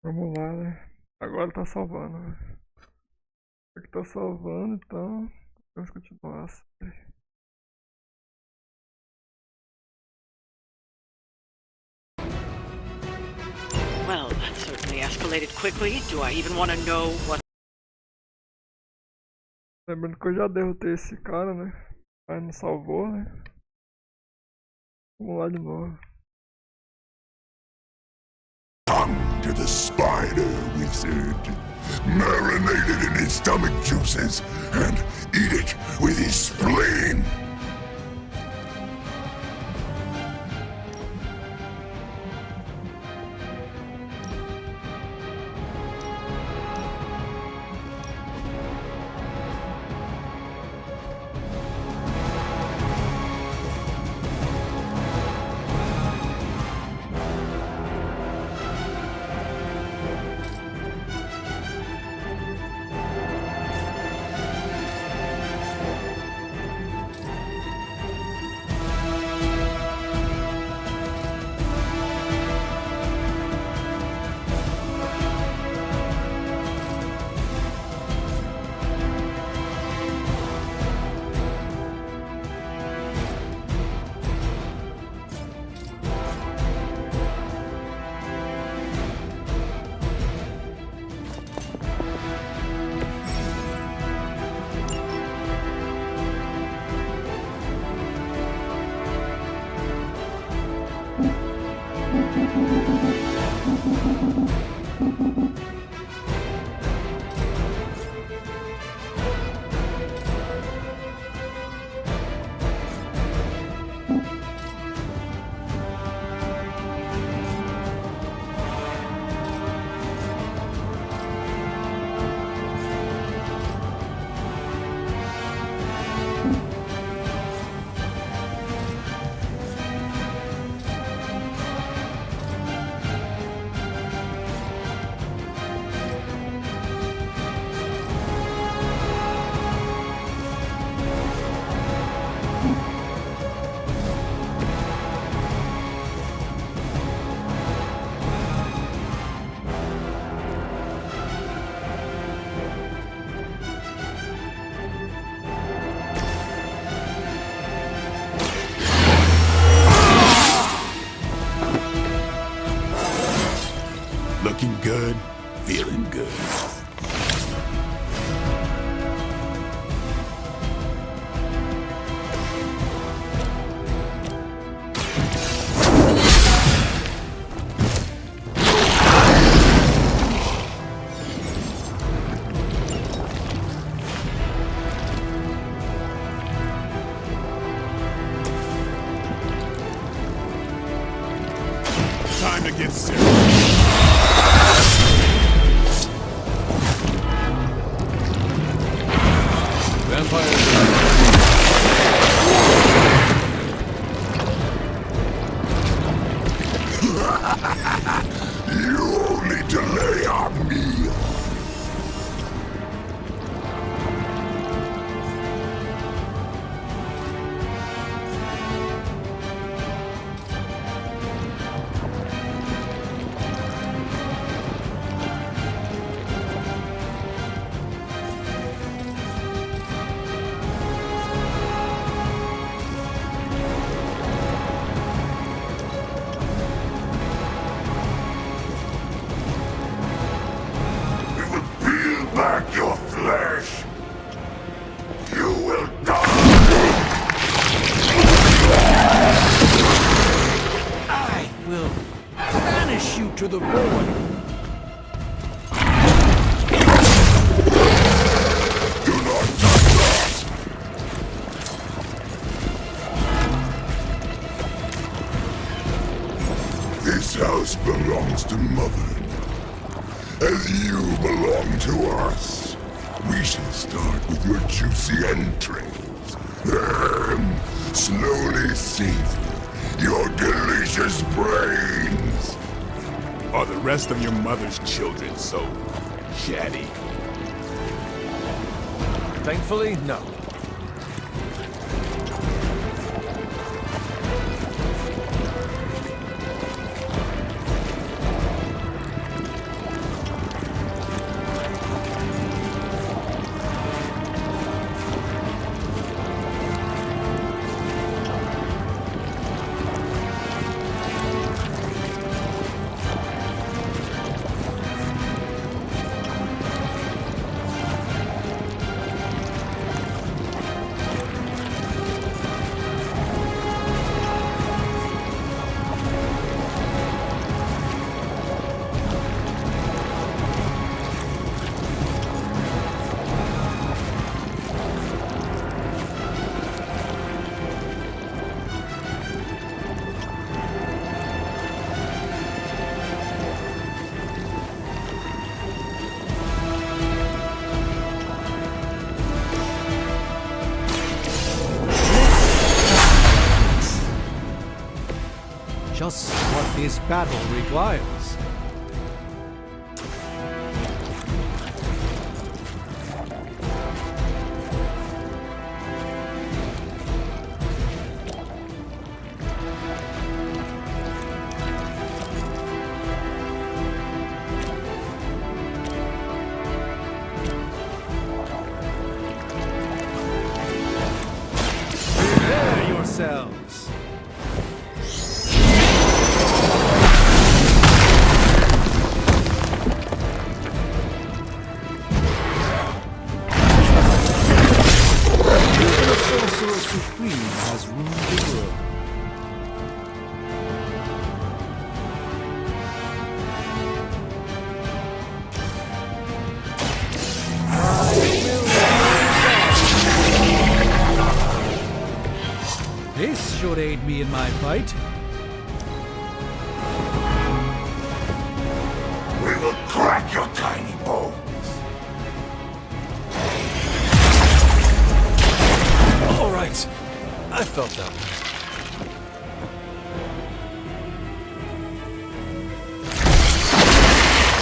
Vamos lá, né? Agora tá salvando, né? Aqui tá salvando, então vamos continuar a série. Well, that certainly escalated quickly. Do I even want to know what... Lembrando que eu já derrotei esse cara, né? Mas não salvou, né? Vamos lá de novo. Tongue to the spider wizard, marinated in his stomach juices, and eat it with his spleen. Looking good, feeling good. Time to get serious. You only delay our meal. Back your flesh. You will die. I will banish you to the void. Do not touch us. This house belongs to Mother. As you belong to us, we shall start with your juicy entrails, then slowly savor your delicious brains. Are the rest of your mother's children so chatty? Thankfully, no. just what this battle requires. Prepare yourselves. The Sorcerer Supreme has ruled the world. This should aid me in my fight. We will crack your tiny bones. All right. I felt that one.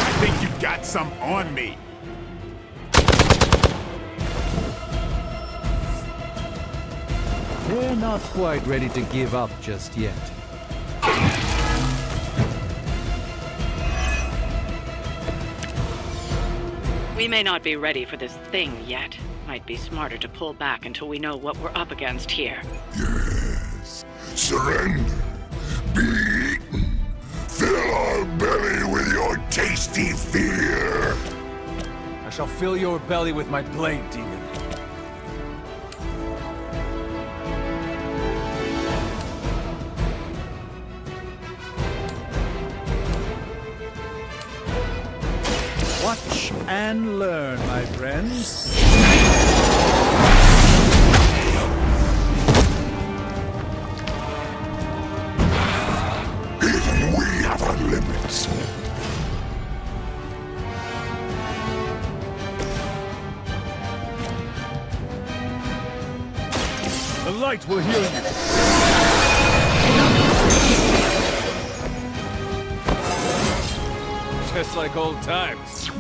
I think you got some on me. They're not quite ready to give up just yet. We may not be ready for this thing yet. Might be smarter to pull back until we know what we're up against here. Yes. Surrender. Be eaten. Fill our belly with your tasty fear. I shall fill your belly with my blade, demon. Watch and learn, my friends. Even we have our limits. The light will heal you. Just like old times.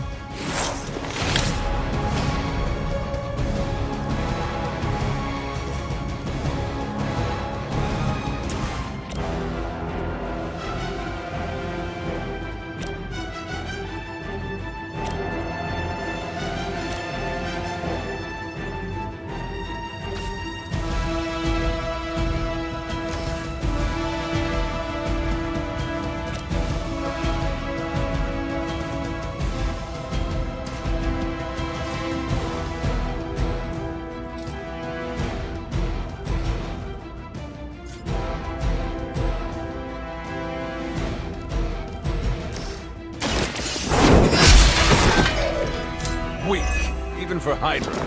Weak, even for Hydra.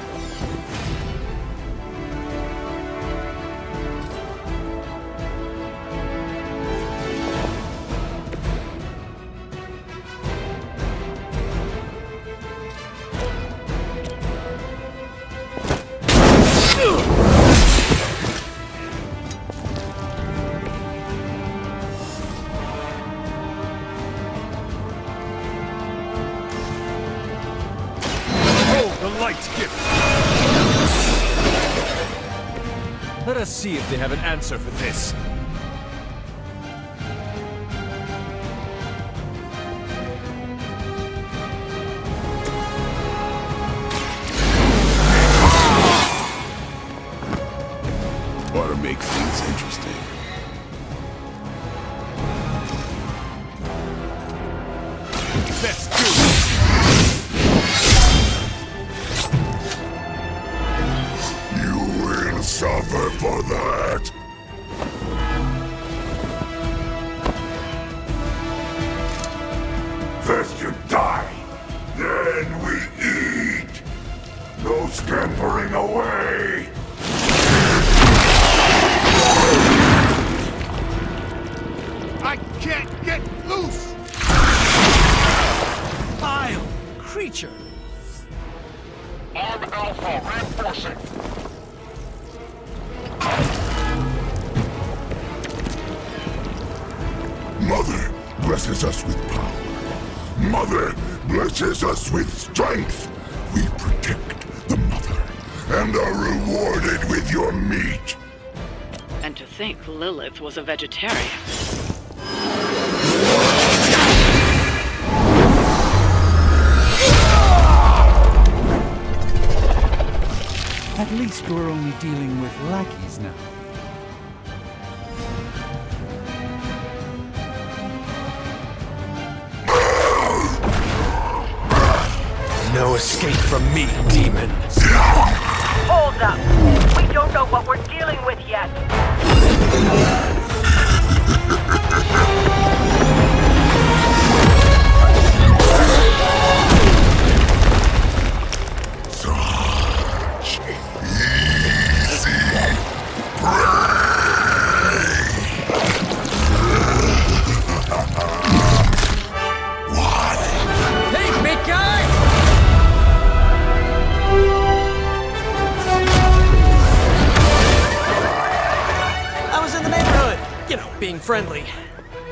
Light's gift. Let us see if they have an answer for this. Ought to make things interesting. Let's do it. Suffer for that. First you die, then we eat. No scampering away. I can't get loose. Vile creature! Arm Alpha reinforcing. blesses us with power. Mother blesses us with strength. We protect the mother and are rewarded with your meat. And to think Lilith was a vegetarian. At least we're only dealing with lackeys now. No escape from me, demon. Hold up. We don't know what we're dealing with yet. Such easy prey. What? Hey, big guy! I was in the neighborhood. You know, being friendly.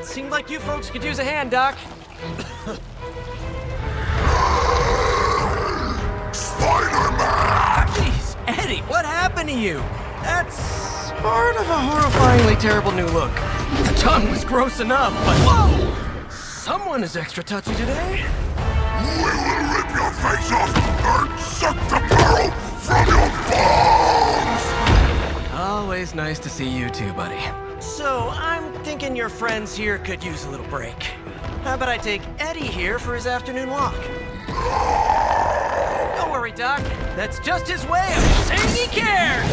Seemed like you folks could use a hand, Doc. Spider-Man! Jeez, Eddie, what happened to you? That's sort of a horrifyingly terrible new look. The tongue was gross enough, but whoa! Someone is extra touchy today. We will rip your face off and suck the marrow from your bones! Always nice to see you too, buddy. So, I'm thinking your friends here could use a little break. How about I take Eddie here for his afternoon walk? Don't worry, Doc. That's just his way of saying he cares!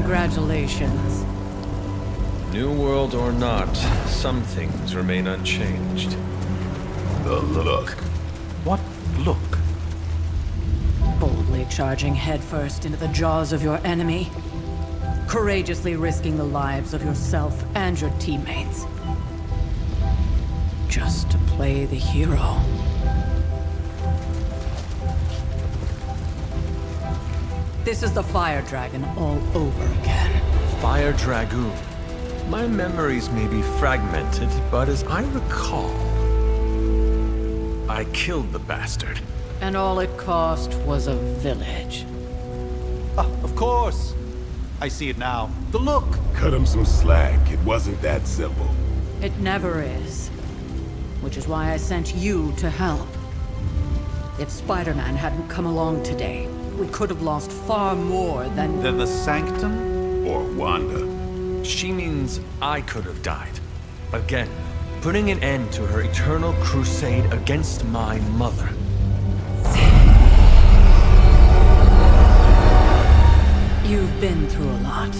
Congratulations. New world or not, some things remain unchanged. The look. What look? Boldly charging headfirst into the jaws of your enemy. Courageously risking the lives of yourself and your teammates. Just to play the hero. This is the Fire Dragon all over again. Fire Dragoon. My memories may be fragmented, but as I recall, I killed the bastard. And all it cost was a village. Ah, of course. I see it now. The look. Cut him some slack. It wasn't that simple. It never is. Which is why I sent you to help. If Spider-Man hadn't come along today, we could have lost far more than... Then the Sanctum? Or Wanda. She means I could have died. Again, putting an end to her eternal crusade against my mother. You've been through a lot.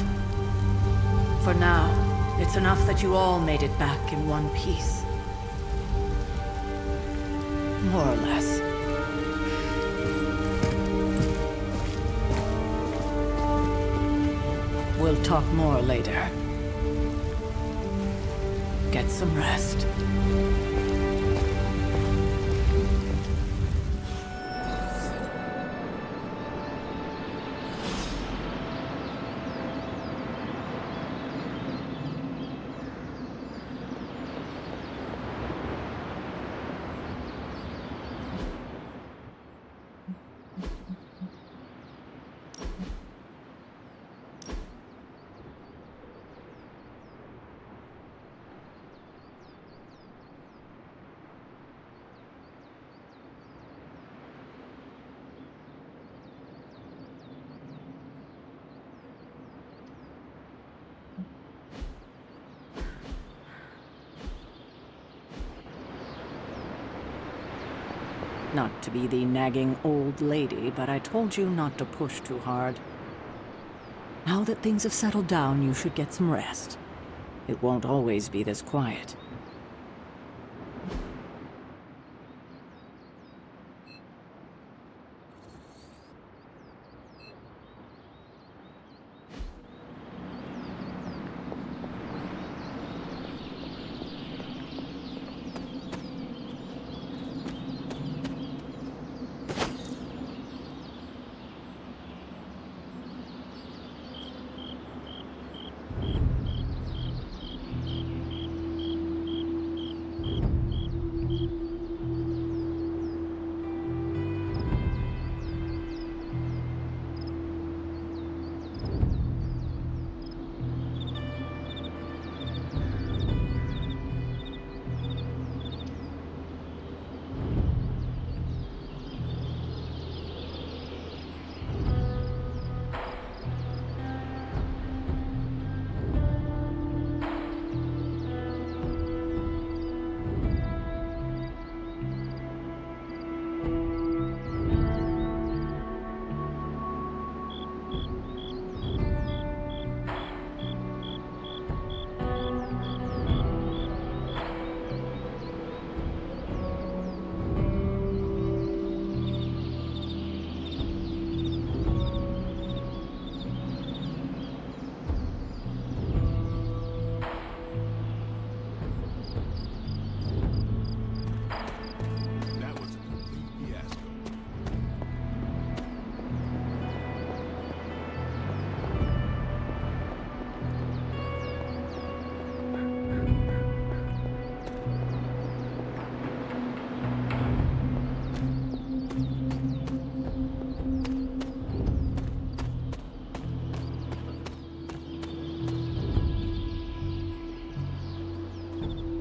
For now, it's enough that you all made it back in one piece. More or less. We'll talk more later. Get some rest. Not to be the nagging old lady, but I told you not to push too hard. Now that things have settled down, you should get some rest. It won't always be this quiet.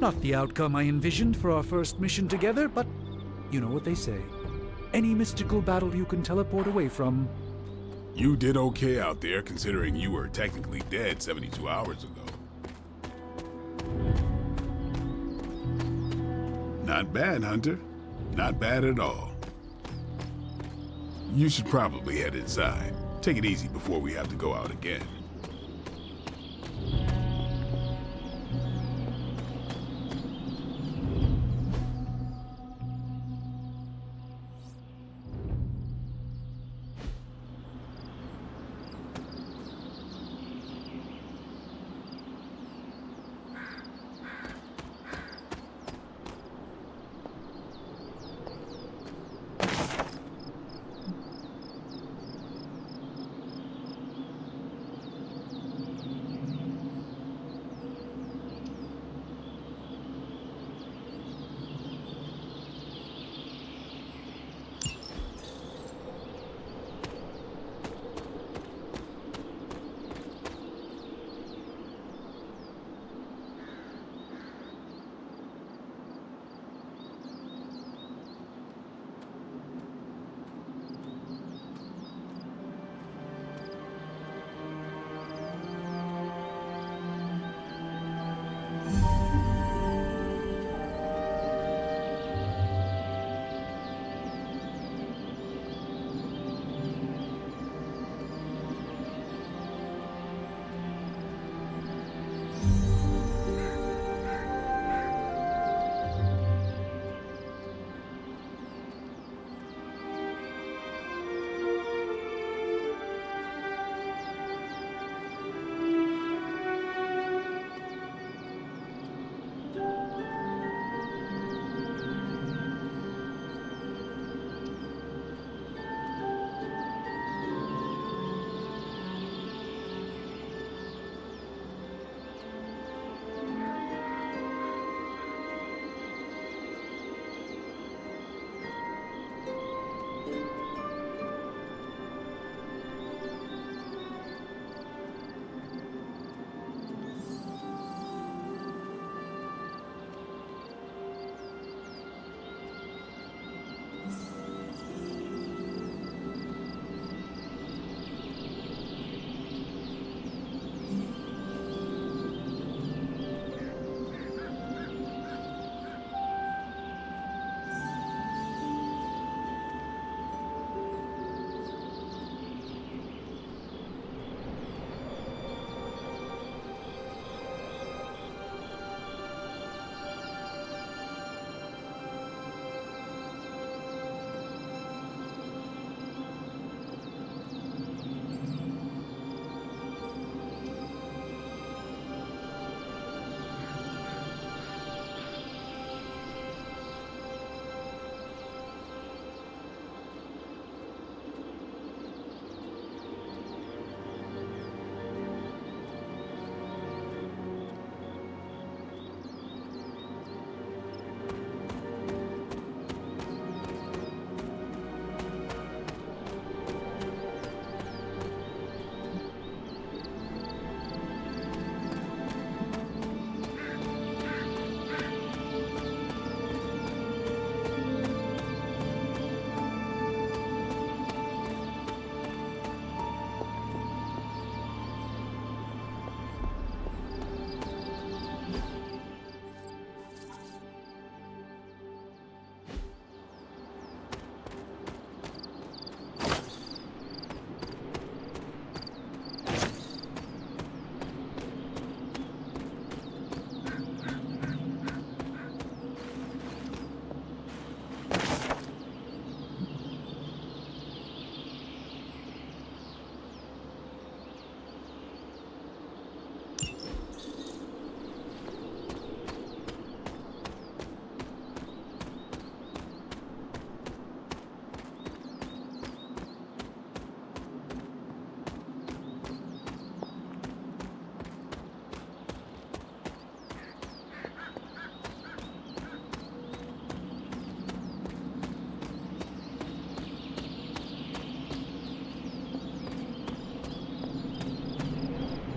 Not the outcome I envisioned for our first mission together, but you know what they say. Any mystical battle you can teleport away from. You did okay out there, considering you were technically dead 72 hours ago. Not bad, Hunter. Not bad at all. You should probably head inside. Take it easy before we have to go out again.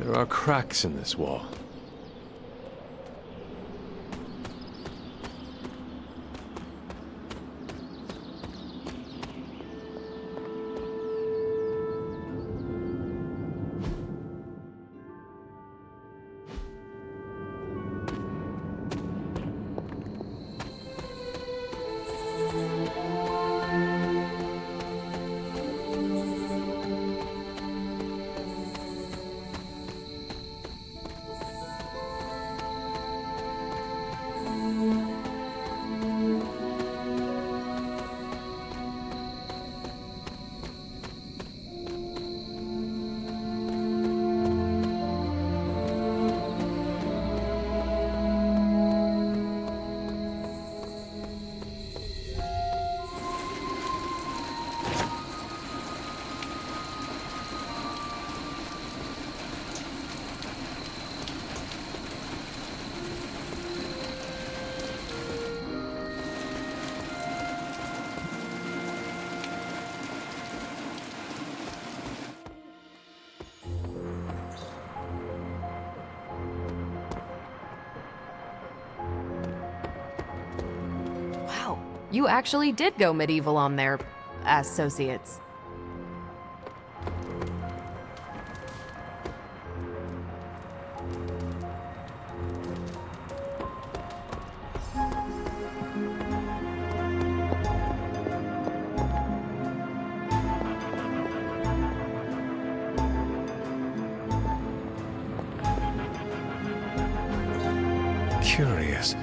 There are cracks in this wall. You actually did go medieval on their associates. Curious.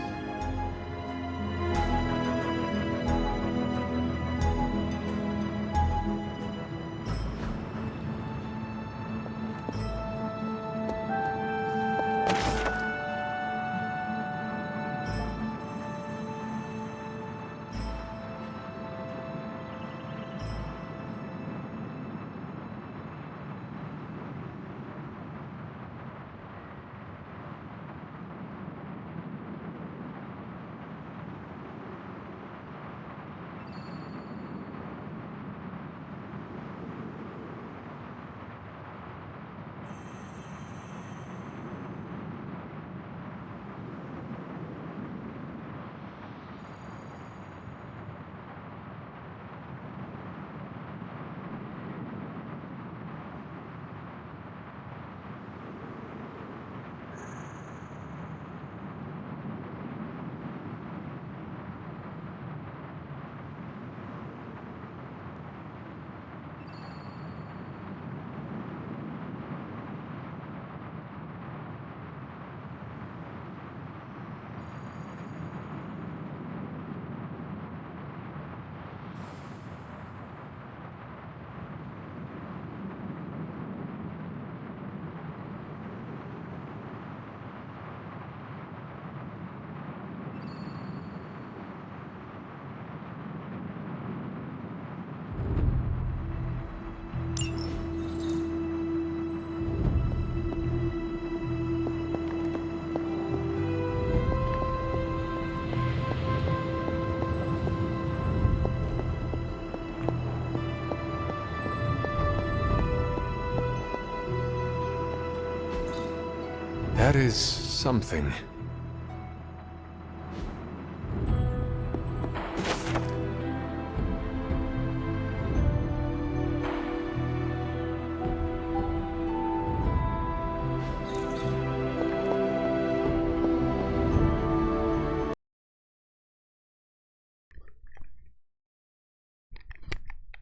That is something.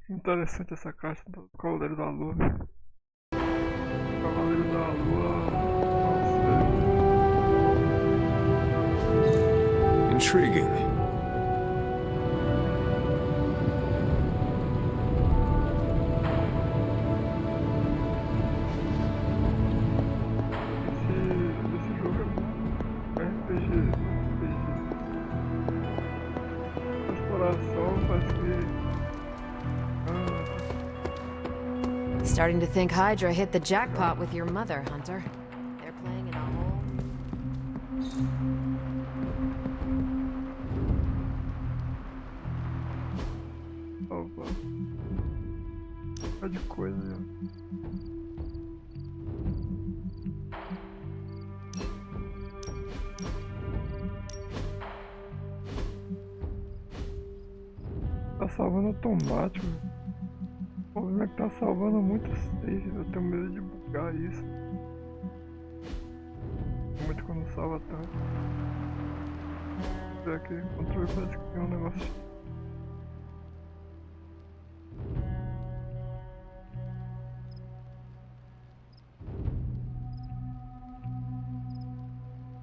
Interessante essa caixa do Cavaleiro da Lua. Cavaleiro da Lua. Intriguing. Esse jogo é RPG. Exploração, parece que. Starting to think Hydra hit the jackpot with your mother, Hunter. They're playing in a whole... Opa. Tá de coisa, viu? salvando automático. O problema é que tá salvando muito save, eu tenho medo de bugar isso. Muito quando salva tanto. Ver aqui, o controle parece que tem um negócio.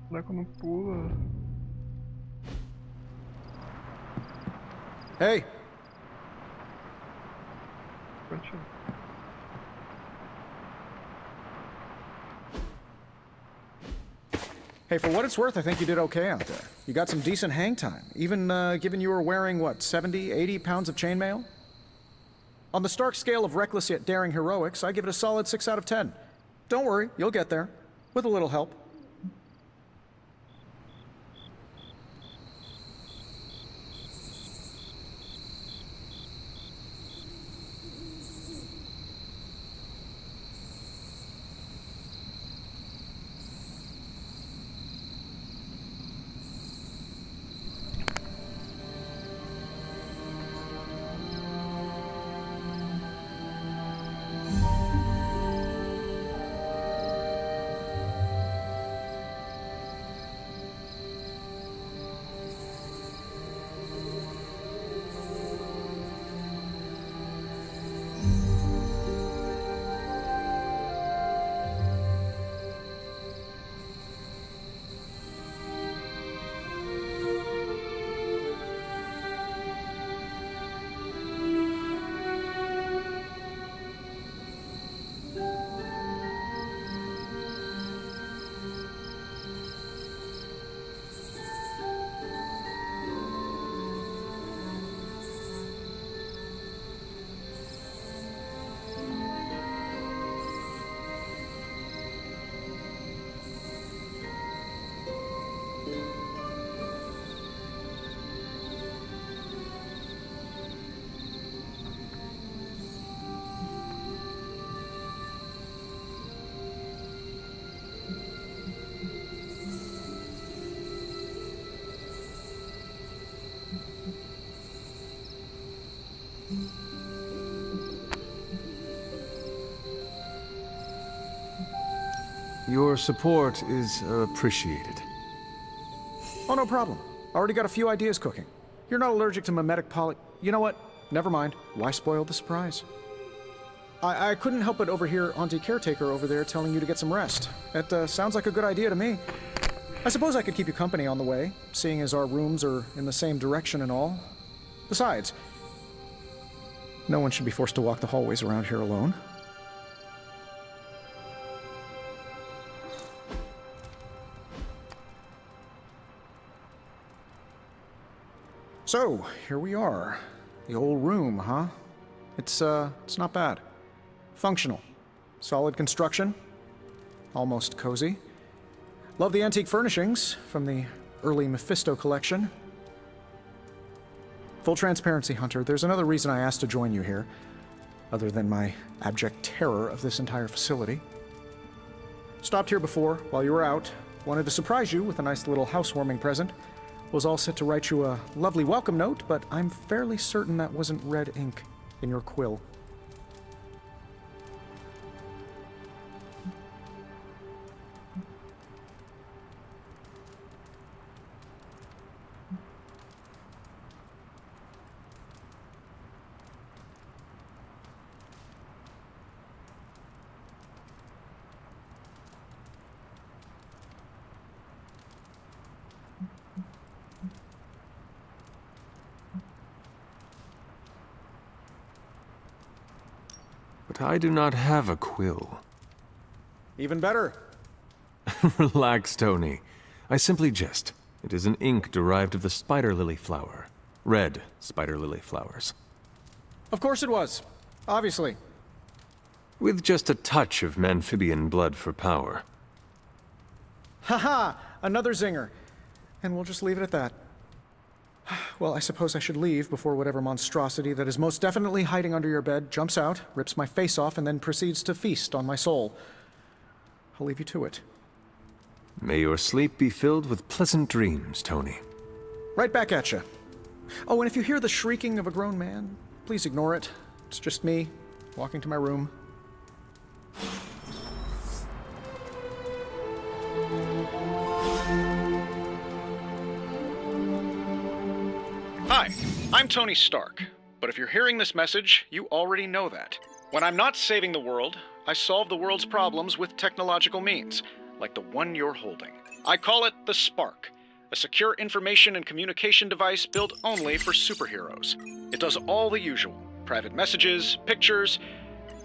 O boneco não pula. Hey! Continua. Hey, for what it's worth, I think you did okay out there. You got some decent hang time, even given you were wearing, what, 70, 80 pounds of chainmail? On the Stark scale of reckless yet daring heroics, I give it a solid 6 out of 10. Don't worry, you'll get there. With a little help. Your support is appreciated. Oh, no problem. Already got a few ideas cooking. You're not allergic to mimetic You know what? Never mind. Why spoil the surprise? I couldn't help but overhear Auntie Caretaker over there telling you to get some rest. It sounds like a good idea to me. I suppose I could keep you company on the way, seeing as our rooms are in the same direction and all. Besides, no one should be forced to walk the hallways around here alone. So, here we are. The old room, huh? It's not bad. Functional. Solid construction. Almost cozy. Love the antique furnishings from the early Mephisto collection. Full transparency, Hunter, there's another reason I asked to join you here, other than my abject terror of this entire facility. Stopped here before, while you were out. Wanted to surprise you with a nice little housewarming present. Was all set to write you a lovely welcome note, but I'm fairly certain that wasn't red ink in your quill. But I do not have a quill. Even better. Relax, Tony. I simply jest. It is an ink derived of the spider lily flower. Red spider lily flowers. Of course it was. Obviously. With just a touch of amphibian blood for power. Haha! Another zinger. And we'll just leave it at that. Well, I suppose I should leave before whatever monstrosity that is most definitely hiding under your bed jumps out, rips my face off, and then proceeds to feast on my soul. I'll leave you to it. May your sleep be filled with pleasant dreams, Tony. Right back at you. Oh, and if you hear the shrieking of a grown man, please ignore it. It's just me, walking to my room. Hi, I'm Tony Stark, but if you're hearing this message, you already know that. When I'm not saving the world, I solve the world's problems with technological means, like the one you're holding. I call it the Spark, a secure information and communication device built only for superheroes. It does all the usual, private messages, pictures,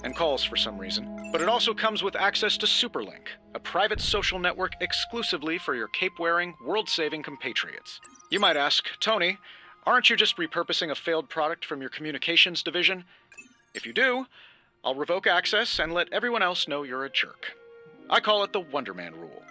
and calls for some reason. But it also comes with access to Superlink, a private social network exclusively for your cape-wearing, world-saving compatriots. You might ask, Tony, aren't you just repurposing a failed product from your communications division? If you do, I'll revoke access and let everyone else know you're a jerk. I call it the Wonder Man rule.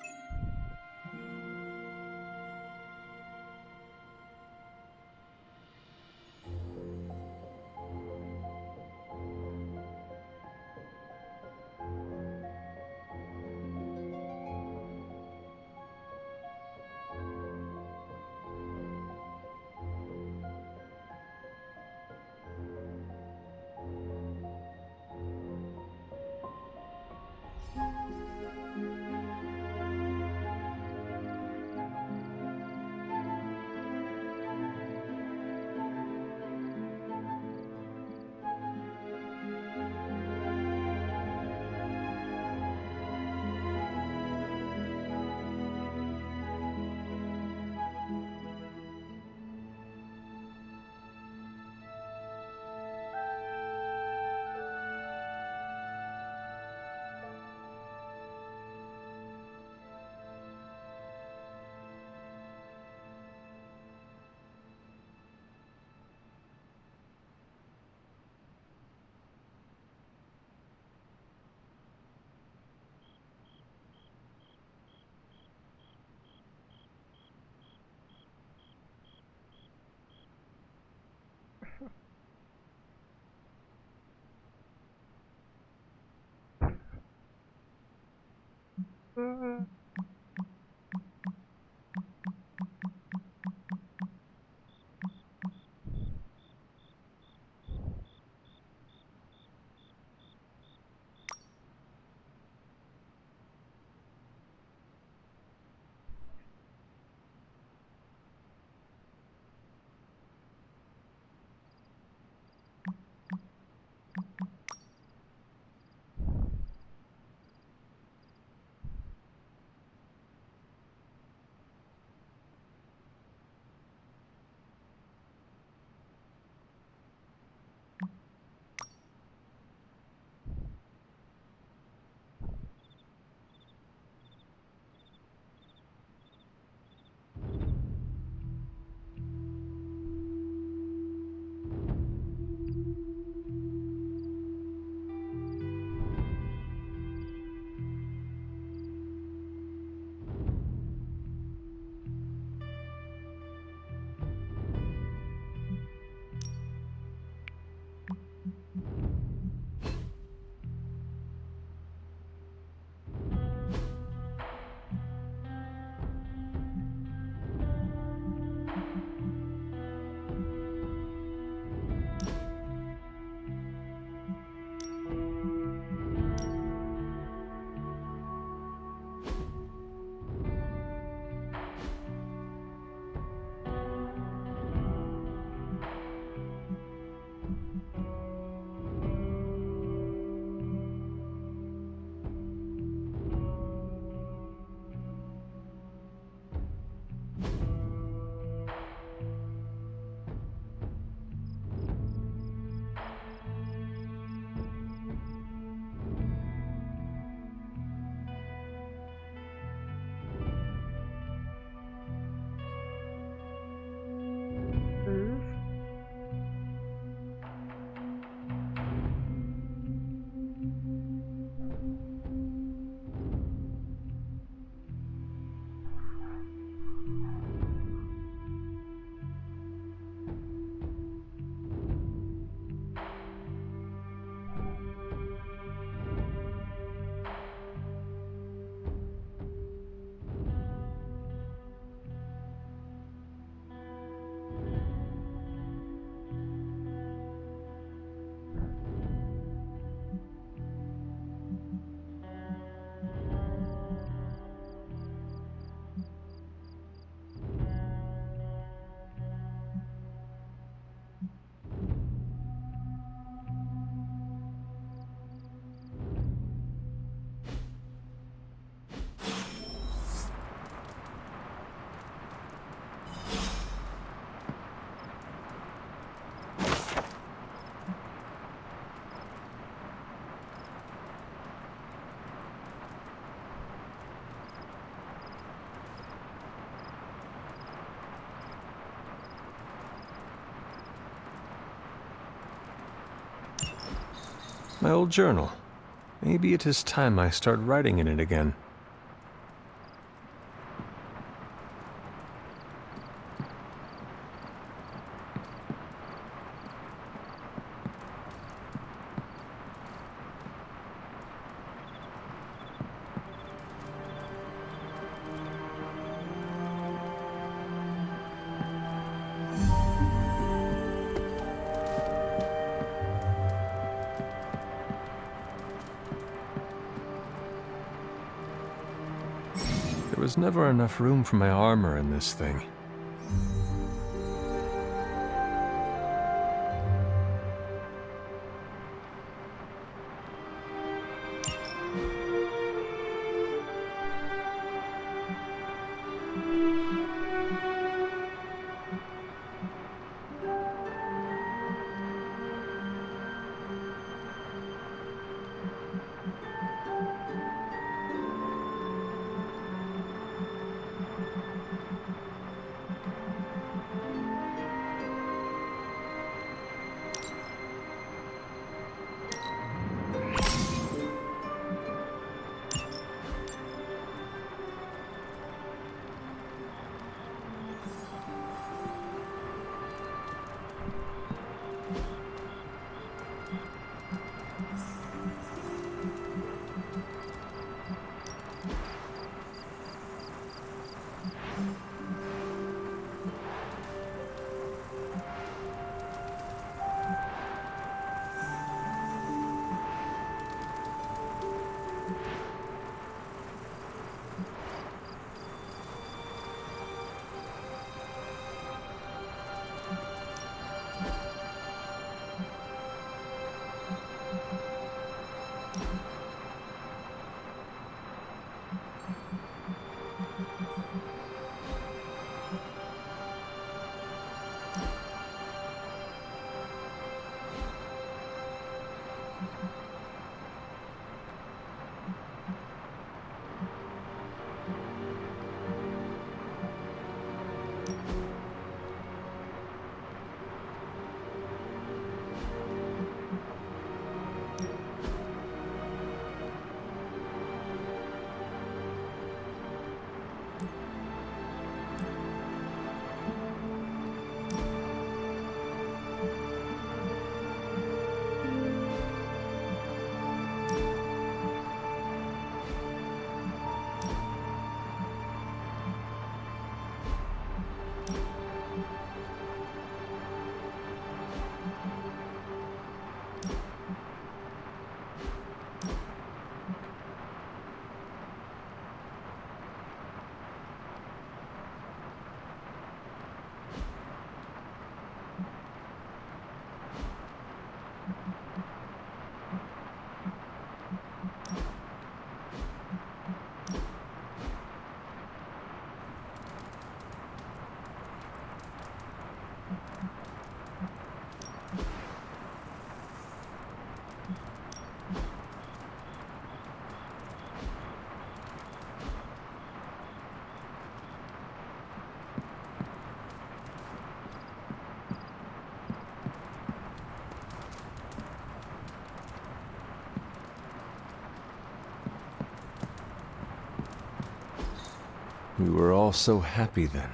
My old journal. Maybe it is time I start writing in it again. There was never enough room for my armor in this thing. We were all so happy then.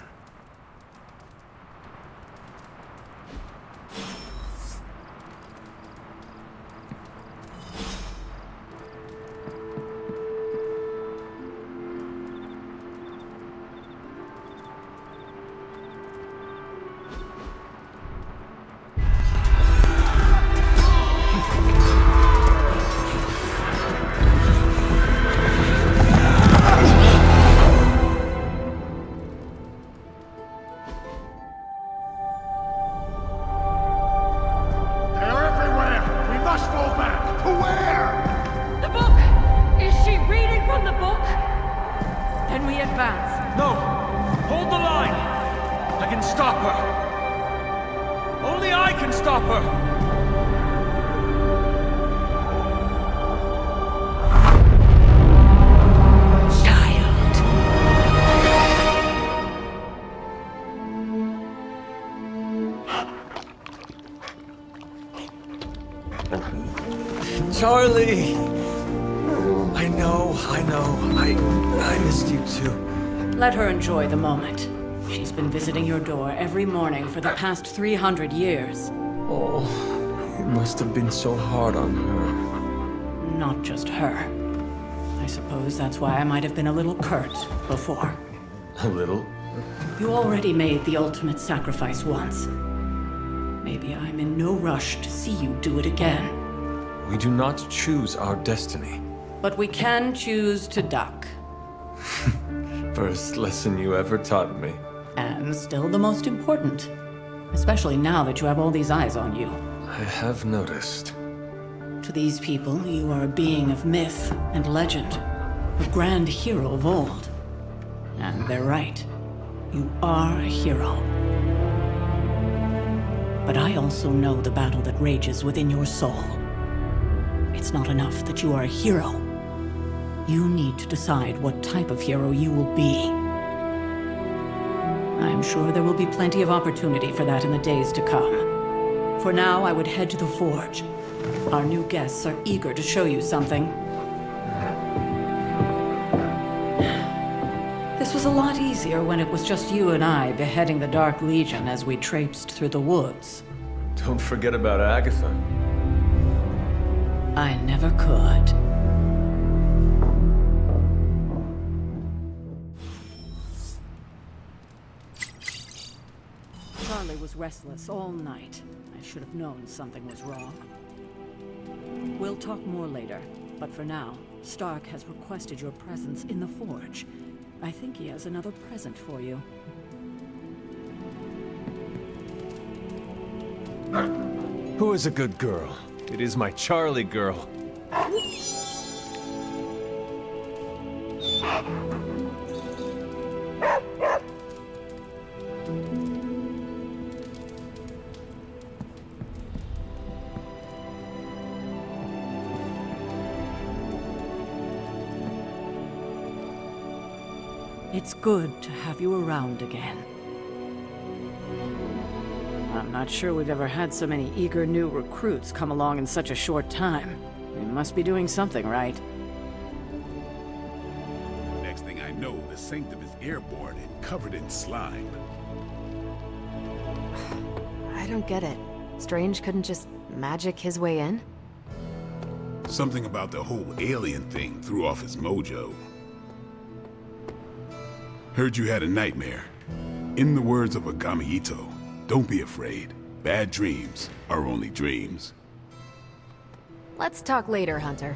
Charlie! I know. I missed you too. Let her enjoy the moment. She's been visiting your door every morning for the past 300 years. Oh, it must have been so hard on her. Not just her. I suppose that's why I might have been a little curt before. A little? You already made the ultimate sacrifice once. Maybe I'm in no rush to see you do it again. We do not choose our destiny. But we can choose to duck. First lesson you ever taught me. And still the most important. Especially now that you have all these eyes on you. I have noticed. To these people, you are a being of myth and legend. A grand hero of old. And they're right. You are a hero. But I also know the battle that rages within your soul. It's not enough that you are a hero. You need to decide what type of hero you will be. I'm sure there will be plenty of opportunity for that in the days to come. For now, I would head to the forge. Our new guests are eager to show you something. This was a lot easier when it was just you and I beheading the Dark Legion as we traipsed through the woods. Don't forget about Agatha. I never could. Charlie was restless all night. I should have known something was wrong. We'll talk more later, but for now, Stark has requested your presence in the forge. I think he has another present for you. Who is a good girl? It is my Charlie girl. It's good to have you around again. I'm not sure we've ever had so many eager new recruits come along in such a short time. We must be doing something right. Next thing I know, the sanctum is airborne and covered in slime. I don't get it. Strange couldn't just magic his way in? Something about the whole alien thing threw off his mojo. Heard you had a nightmare. In the words of Agami Ito, don't be afraid. Bad dreams are only dreams. Let's talk later, Hunter.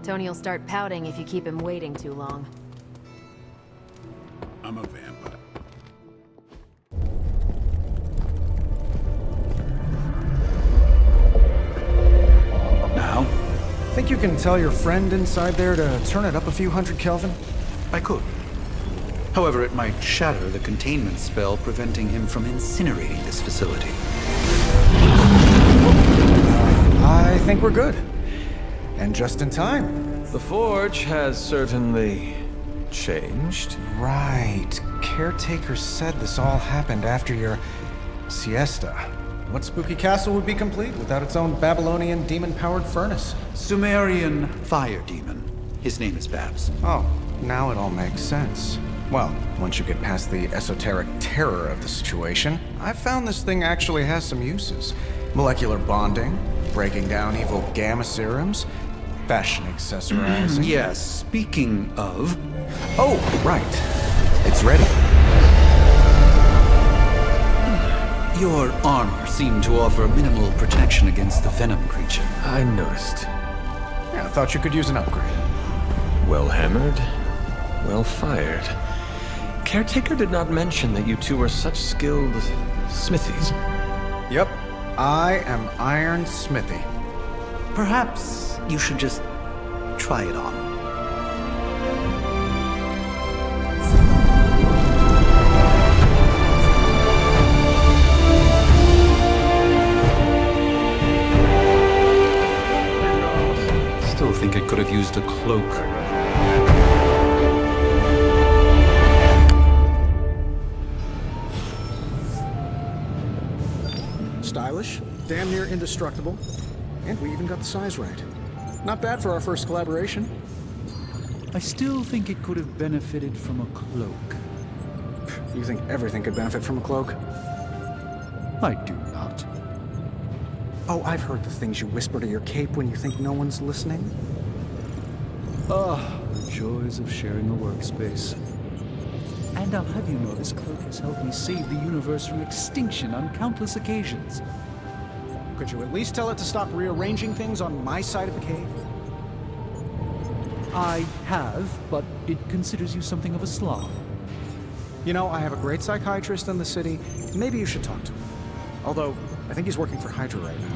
Tony will start pouting if you keep him waiting too long. I'm a vampire. Now? Think you can tell your friend inside there to turn it up a few hundred Kelvin? I could. However, it might shatter the containment spell preventing him from incinerating this facility. I think we're good. And just in time. The forge has certainly changed. Right. Caretaker said this all happened after your siesta. What spooky castle would be complete without its own Babylonian demon-powered furnace? Sumerian fire demon. His name is Babs. Oh, now it all makes sense. Well, once you get past the esoteric terror of the situation, I've found this thing actually has some uses. Molecular bonding, breaking down evil gamma serums, fashion accessorizing. Yes, speaking of... Oh, right. It's ready. Your armor seemed to offer minimal protection against the venom creature. I noticed. Yeah, I thought you could use an upgrade. Well hammered, well fired. Caretaker did not mention that you two were such skilled smithies. Yep, I am Iron Smithy. Perhaps you should just try it on. Still think I could have used a cloak. Stylish, damn near indestructible, and we even got the size right. Not bad for our first collaboration. I still think it could have benefited from a cloak. You think everything could benefit from a cloak? I do not. Oh, I've heard the things you whisper to your cape when you think no one's listening. Ah, the joys of sharing a workspace. And I'll have you know this cloak has helped me save the universe from extinction on countless occasions. Could you at least tell it to stop rearranging things on my side of the cave? I have, but it considers you something of a slob. You know, I have a great psychiatrist in the city. Maybe you should talk to him. Although, I think he's working for Hydra right now.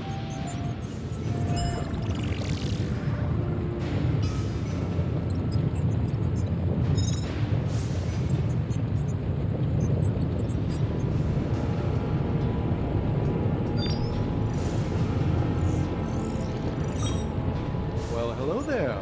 Well, hello there.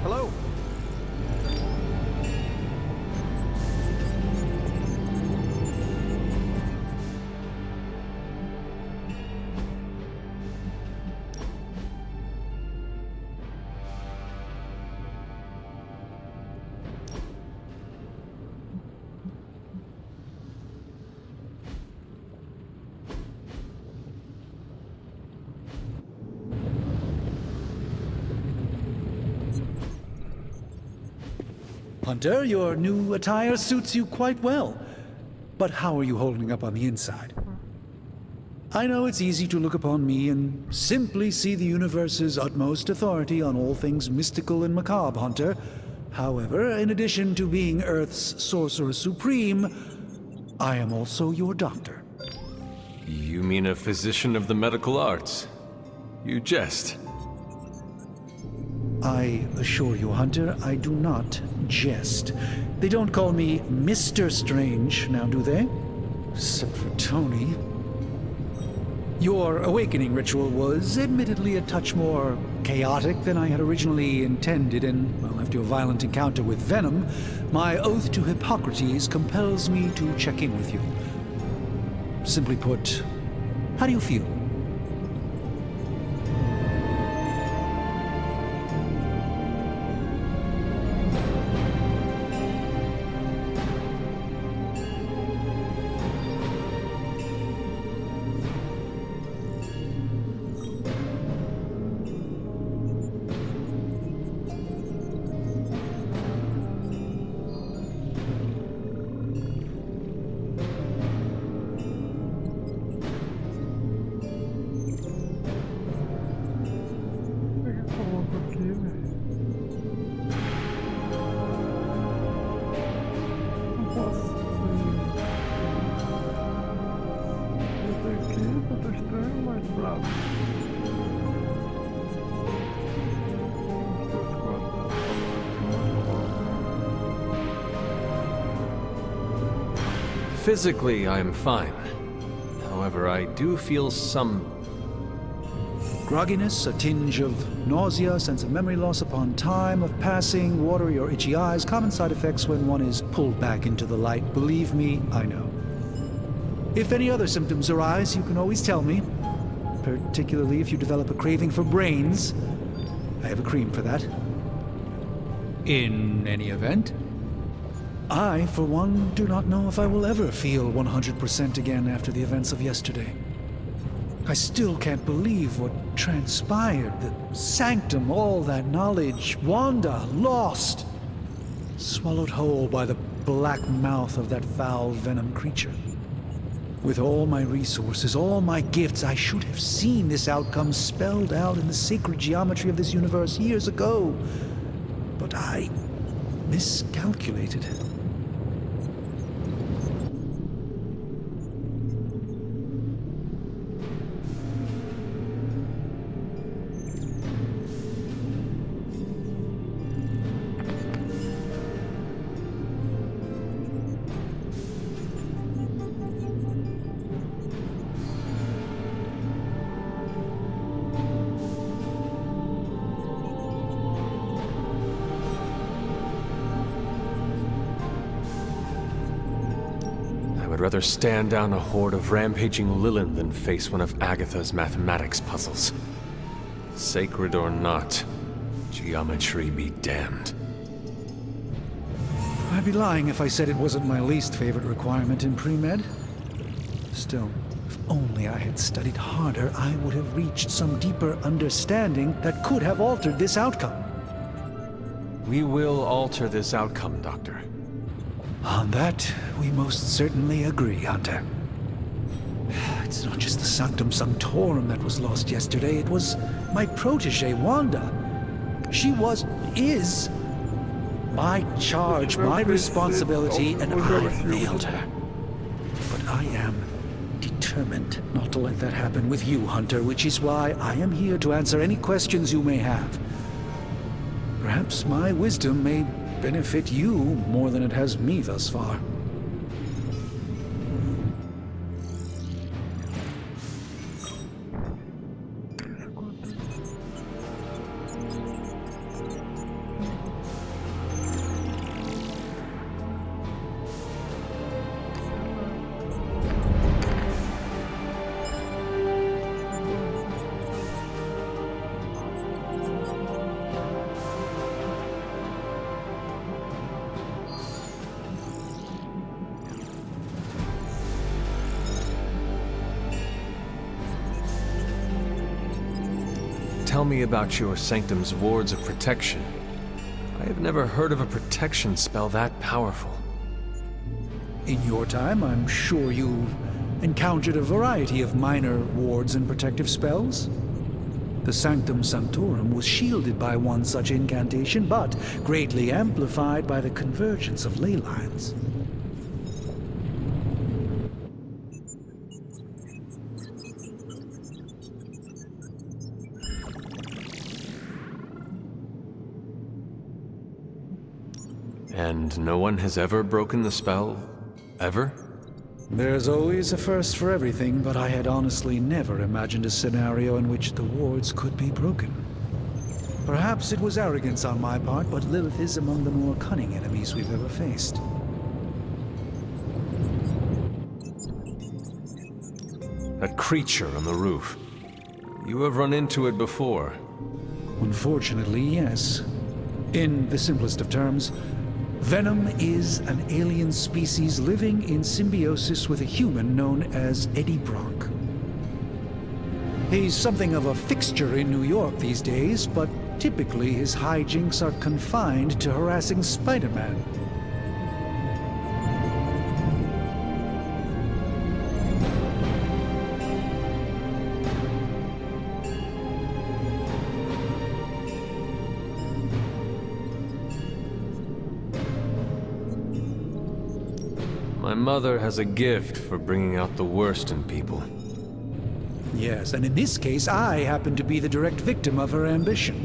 Hello. Hunter, your new attire suits you quite well. But how are you holding up on the inside? I know it's easy to look upon me and simply see the universe's utmost authority on all things mystical and macabre, Hunter. However, in addition to being Earth's sorcerer supreme, I am also your doctor. You mean a physician of the medical arts? You jest. I assure you, Hunter, I do not jest. They don't call me Mr. Strange, now do they? Except for Tony. Your awakening ritual was admittedly a touch more chaotic than I had originally intended, and, well, after your violent encounter with Venham, my oath to Hippocrates compels me to check in with you. Simply put, how do you feel? Physically, I'm fine. However, I do feel some grogginess, a tinge of nausea, sense of memory loss upon time of passing, watery or itchy eyes, common side effects when one is pulled back into the light. Believe me, I know. If any other symptoms arise, you can always tell me, particularly if you develop a craving for brains. I have a cream for that. In any event, I, for one, do not know if I will ever feel 100% again after the events of yesterday. I still can't believe what transpired, the sanctum, all that knowledge, Wanda, lost, swallowed whole by the black mouth of that foul venom creature. With all my resources, all my gifts, I should have seen this outcome spelled out in the sacred geometry of this universe years ago. But I miscalculated. I'd rather stand down a horde of rampaging Lilin than face one of Agatha's mathematics puzzles. Sacred or not, geometry be damned. I'd be lying if I said it wasn't my least favorite requirement in pre-med. Still, if only I had studied harder, I would have reached some deeper understanding that could have altered this outcome. We will alter this outcome, Doctor. On that, we most certainly agree, Hunter. It's not just the Sanctum Sanctorum that was lost yesterday, it was my protege, Wanda. She is my charge, my responsibility, and I failed her. But I am determined not to let that happen with you, Hunter, which is why I am here to answer any questions you may have. Perhaps my wisdom may benefit you more than it has me thus far. Tell me about your Sanctum's wards of protection. I have never heard of a protection spell that powerful. In your time, I'm sure you've encountered a variety of minor wards and protective spells. The Sanctum Sanctorum was shielded by one such incantation, but greatly amplified by the convergence of ley lines. And no one has ever broken the spell? Ever? There's always a first for everything, but I had honestly never imagined a scenario in which the wards could be broken. Perhaps it was arrogance on my part, but Lilith is among the more cunning enemies we've ever faced. That creature on the roof. You have run into it before. Unfortunately, yes. In the simplest of terms, Venham is an alien species living in symbiosis with a human known as Eddie Brock. He's something of a fixture in New York these days, but typically his hijinks are confined to harassing Spider-Man. My mother has a gift for bringing out the worst in people. Yes, and in this case, I happen to be the direct victim of her ambition.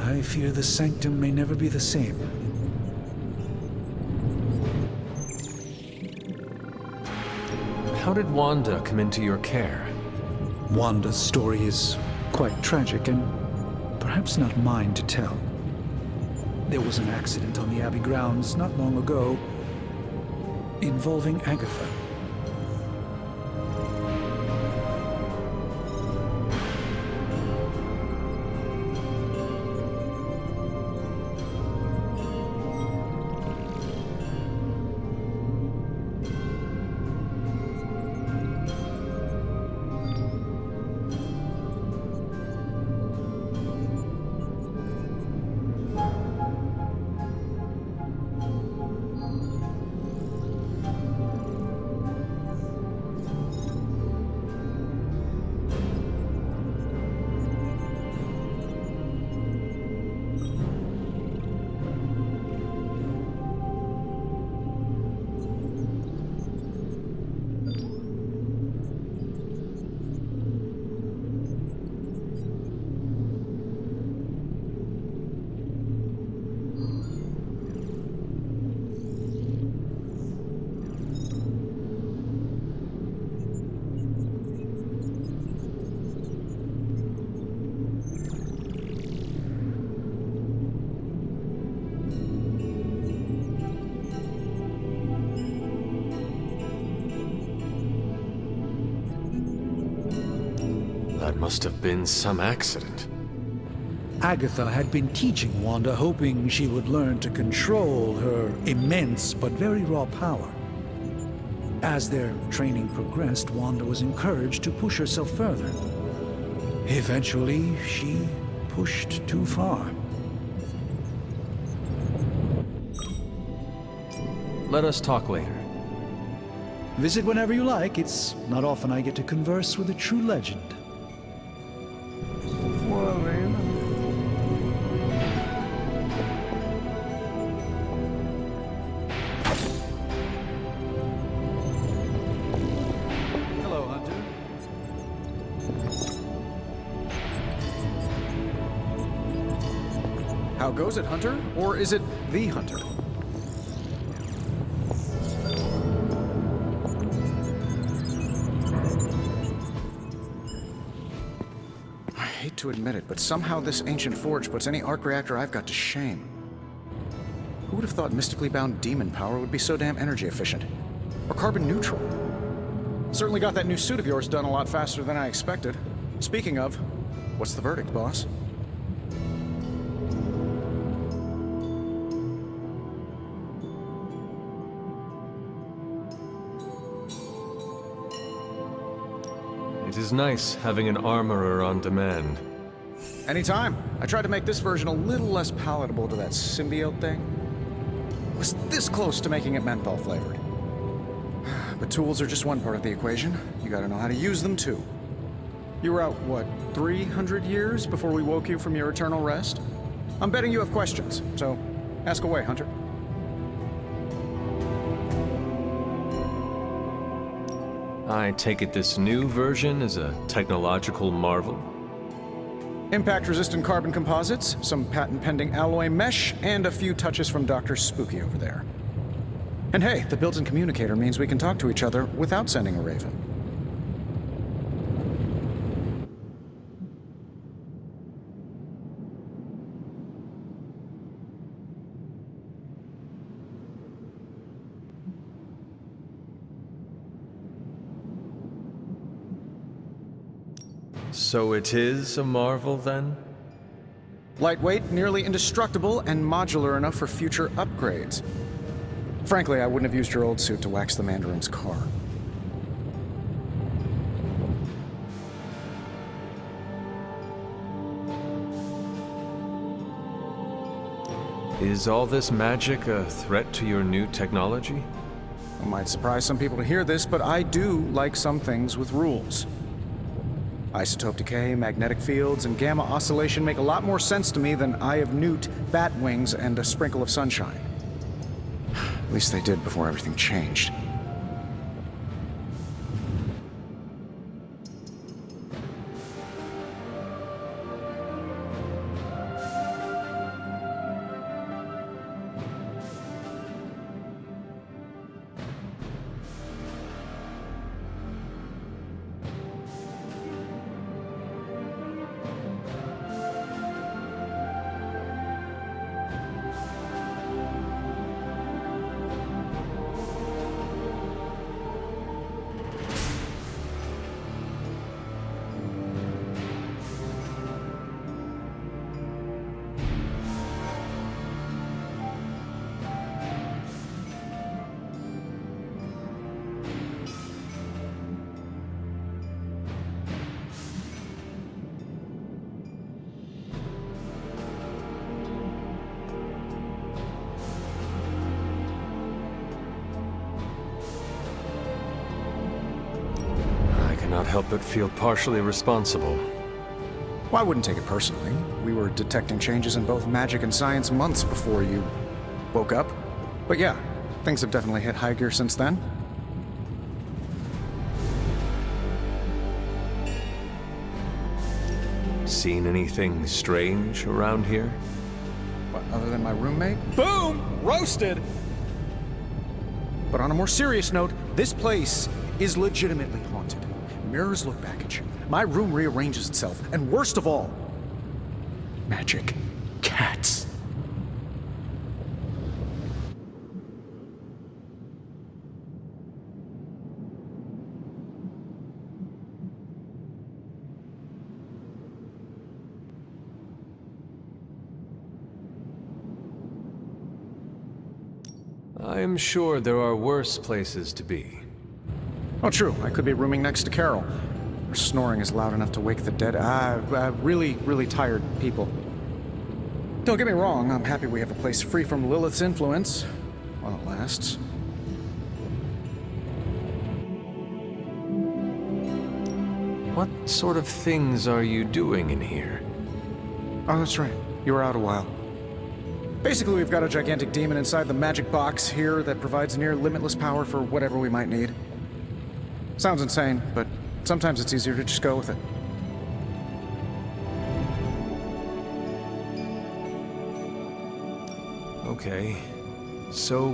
I fear the Sanctum may never be the same. How did Wanda come into your care? Wanda's story is quite tragic and perhaps not mine to tell. There was an accident on the Abbey grounds not long ago involving Agatha. must have been some accident. Agatha had been teaching Wanda, hoping she would learn to control her immense but very raw power. As their training progressed, Wanda was encouraged to push herself further. Eventually, she pushed too far. Let us talk later. Visit whenever you like. It's not often I get to converse with a true legend. Hello, Hunter. How goes it, Hunter? Or is it the Hunter? I hate to admit it, but somehow this ancient forge puts any arc reactor I've got to shame. Who would have thought mystically bound demon power would be so damn energy efficient? Or carbon neutral? Certainly got that new suit of yours done a lot faster than I expected. Speaking of, what's the verdict, boss? It is nice having an armorer on demand. Anytime. I tried to make this version a little less palatable to that symbiote thing. Was this close to making it menthol flavored. But tools are just one part of the equation. You gotta know how to use them too. You were out, what, 300 years before we woke you from your eternal rest? I'm betting you have questions, so ask away, Hunter. I take it this new version is a technological marvel? Impact-resistant carbon composites, some patent-pending alloy mesh, and a few touches from Dr. Spooky over there. And hey, the built-in communicator means we can talk to each other without sending a raven. So it is a marvel, then? Lightweight, nearly indestructible, and modular enough for future upgrades. Frankly, I wouldn't have used your old suit to wax the Mandarin's car. Is all this magic a threat to your new technology? It might surprise some people to hear this, but I do like some things with rules. Isotope decay, magnetic fields, and gamma oscillation make a lot more sense to me than Eye of Newt, bat wings, and a sprinkle of sunshine. At least they did before everything changed. Cannot help but feel partially responsible. Well, I wouldn't take it personally. We were detecting changes in both magic and science months before you woke up. But yeah, things have definitely hit high gear since then. Seen anything strange around here? What, other than my roommate? Boom! Roasted! But on a more serious note, this place is legitimately haunted. Mirrors look back at you. My room rearranges itself. And worst of all, magic cats. I am sure there are worse places to be. Oh, true. I could be rooming next to Carol. Her snoring is loud enough to wake the dead. Really, really tired people. Don't get me wrong, I'm happy we have a place free from Lilith's influence, while it lasts. What sort of things are you doing in here? Oh, that's right. You were out a while. Basically, we've got a gigantic demon inside the magic box here that provides near limitless power for whatever we might need. Sounds insane, but sometimes it's easier to just go with it. Okay. So,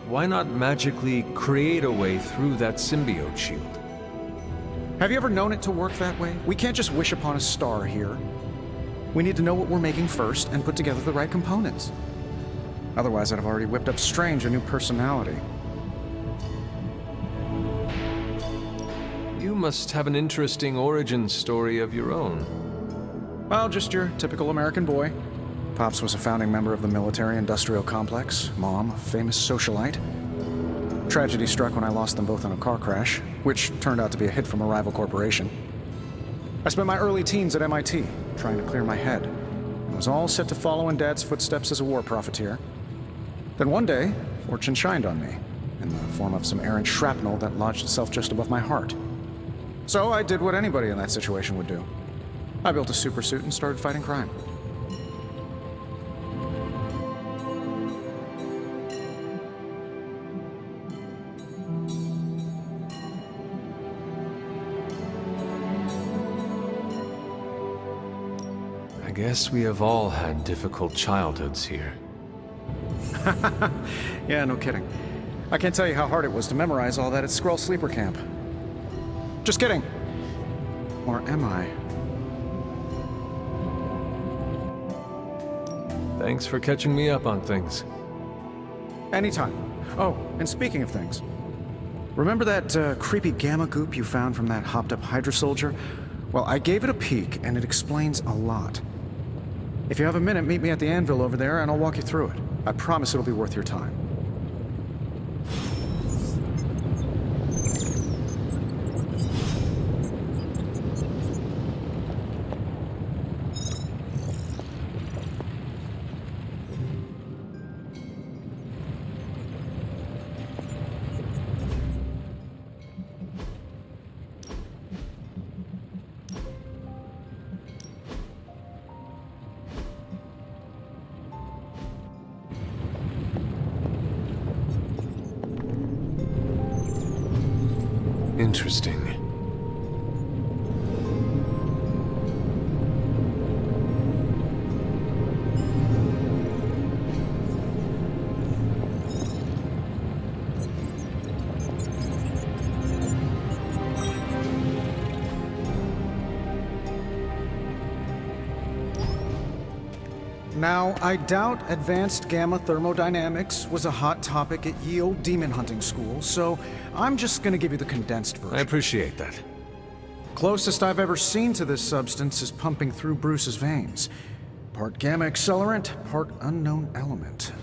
why not magically create a way through that symbiote shield? Have you ever known it to work that way? We can't just wish upon a star here. We need to know what we're making first and put together the right components. Otherwise, I'd have already whipped up Strange a new personality. You must have an interesting origin story of your own. Well, just your typical American boy. Pops was a founding member of the military-industrial complex. Mom, a famous socialite. Tragedy struck when I lost them both in a car crash, which turned out to be a hit from a rival corporation. I spent my early teens at MIT, trying to clear my head. I was all set to follow in Dad's footsteps as a war profiteer. Then one day, fortune shined on me, in the form of some errant shrapnel that lodged itself just above my heart. So I did what anybody in that situation would do. I built a supersuit and started fighting crime. I guess we have all had difficult childhoods here. Yeah, no kidding. I can't tell you how hard it was to memorize all that at Skrull Sleeper Camp. Just kidding. Or am I? Thanks for catching me up on things. Anytime. Oh, and speaking of things, remember that creepy gamma goop you found from that hopped-up Hydra soldier? Well, I gave it a peek, and it explains a lot. If you have a minute, meet me at the anvil over there, and I'll walk you through it. I promise it'll be worth your time. Interesting. Now, I doubt advanced gamma thermodynamics was a hot topic at ye old demon hunting school, so I'm just gonna give you the condensed version. I appreciate that. Closest I've ever seen to this substance is pumping through Bruce's veins. Part gamma accelerant, part unknown element.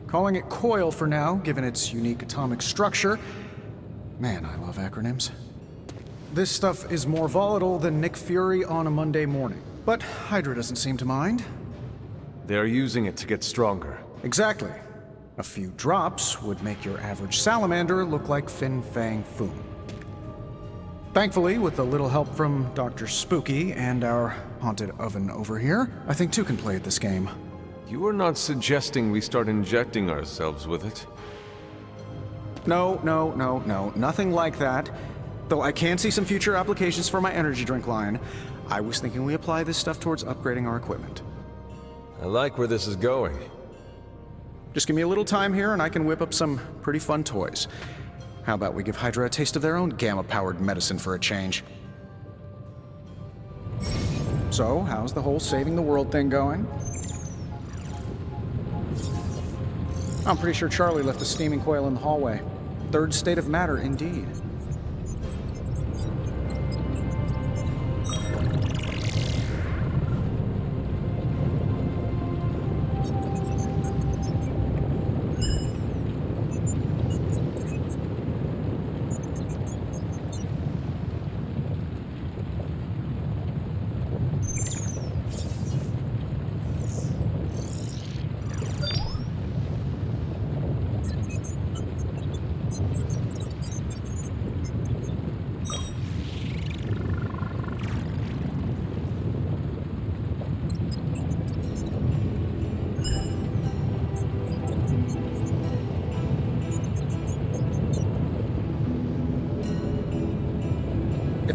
Calling it coil for now, given its unique atomic structure. Man, I love acronyms. This stuff is more volatile than Nick Fury on a Monday morning, but Hydra doesn't seem to mind. They're using it to get stronger. Exactly. A few drops would make your average salamander look like Fin Fang Foom. Thankfully, with a little help from Dr. Spooky and our haunted oven over here, I think two can play at this game. You are not suggesting we start injecting ourselves with it? No, nothing like that. Though I can see some future applications for my energy drink line. I was thinking we apply this stuff towards upgrading our equipment. I like where this is going. Just give me a little time here and I can whip up some pretty fun toys. How about we give Hydra a taste of their own gamma-powered medicine for a change? So, how's the whole saving the world thing going? I'm pretty sure Charlie left the steaming coil in the hallway. Third state of matter, indeed.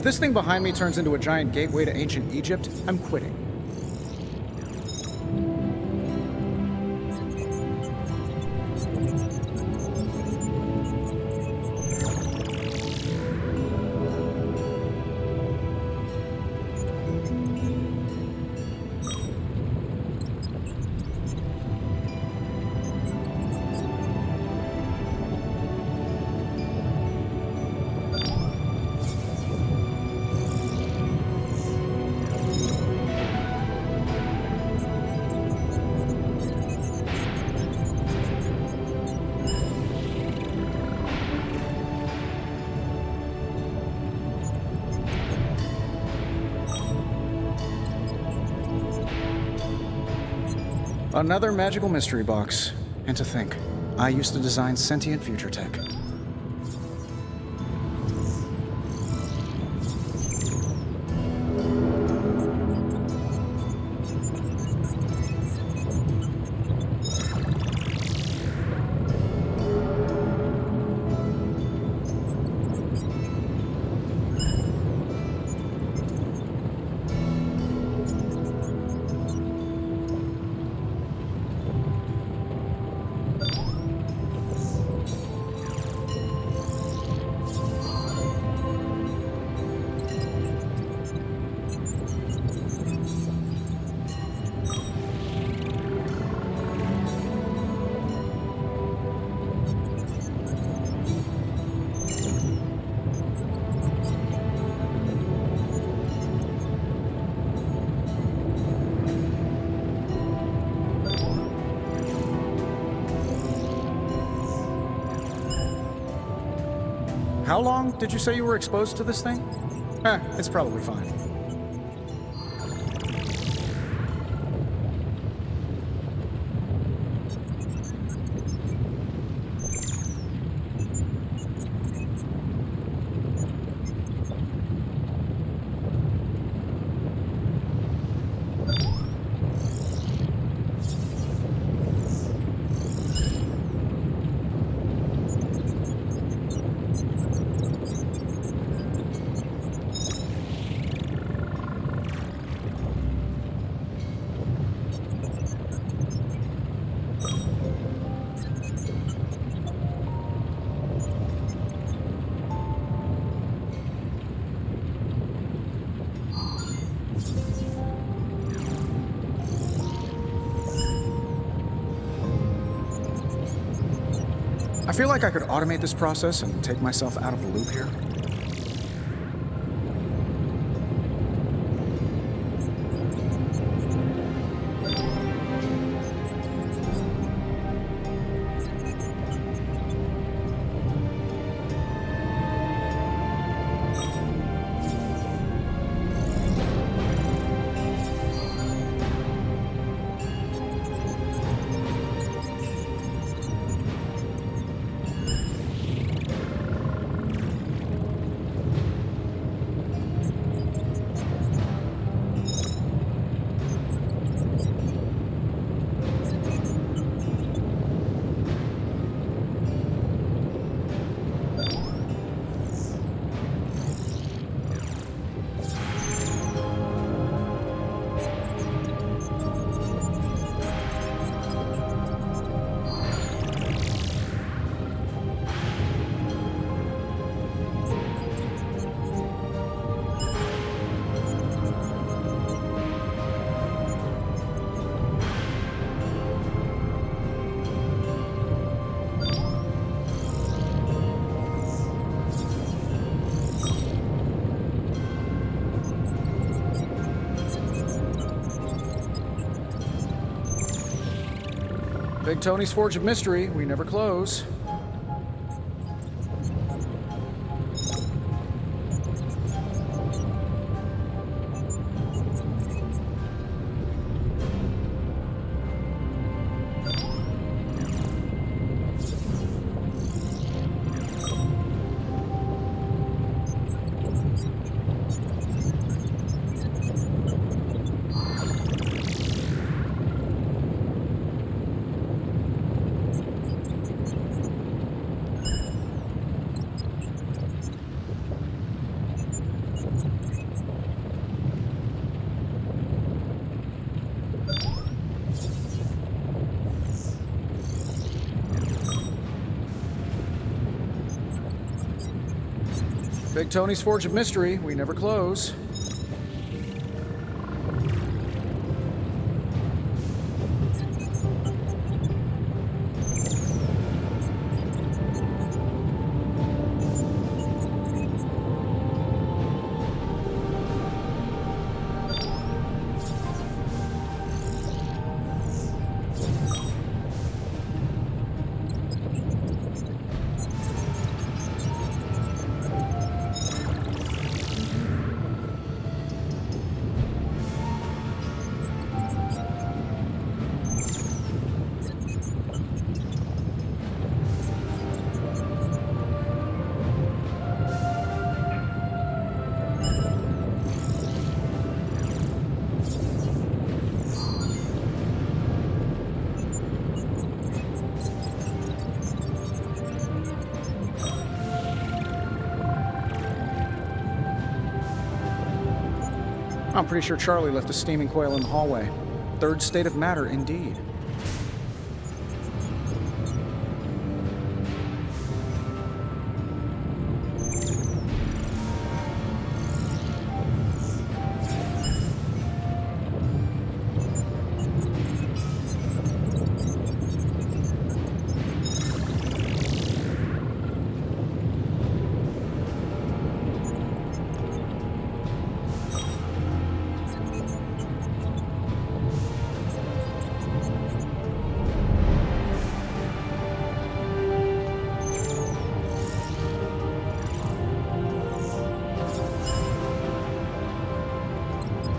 If this thing behind me turns into a giant gateway to ancient Egypt, I'm quitting. Another magical mystery box. And to think, I used to design sentient future tech. How long did you say you were exposed to this thing? It's probably fine. I feel like I could automate this process and take myself out of the loop here. Big Tony's Forge of Mystery, we never close. Big Tony's Forge of Mystery. We never close. I'm pretty sure Charlie left a steaming coil in the hallway. Third state of matter, indeed.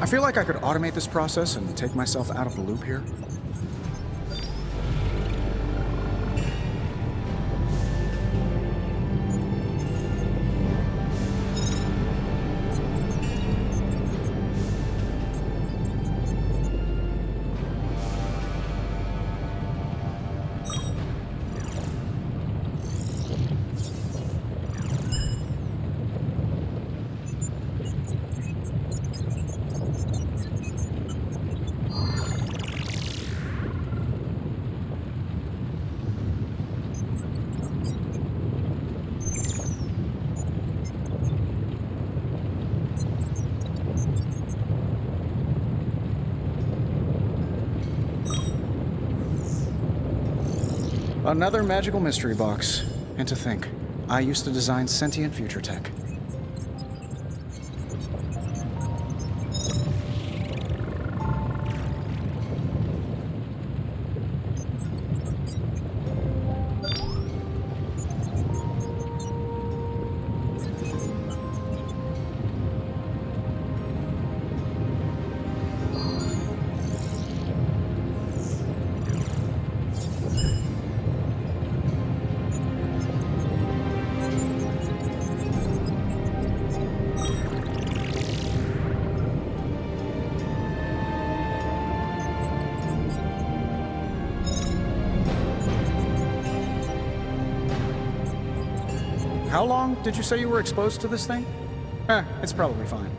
I feel like I could automate this process and take myself out of the loop here. Another magical mystery box. And to think, I used to design sentient future tech. How long did you say you were exposed to this thing? It's probably fine.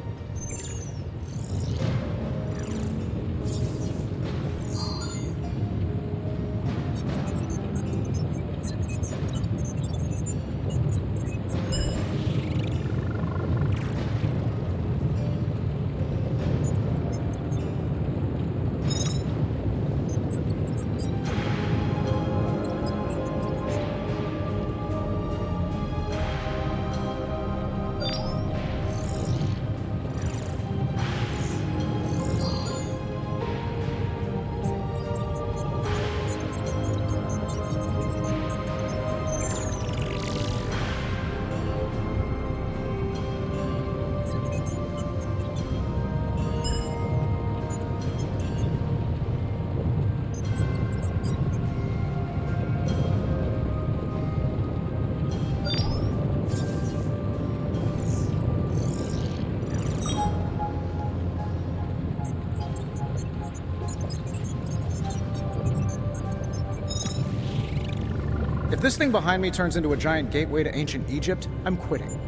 If this thing behind me turns into a giant gateway to ancient Egypt, I'm quitting.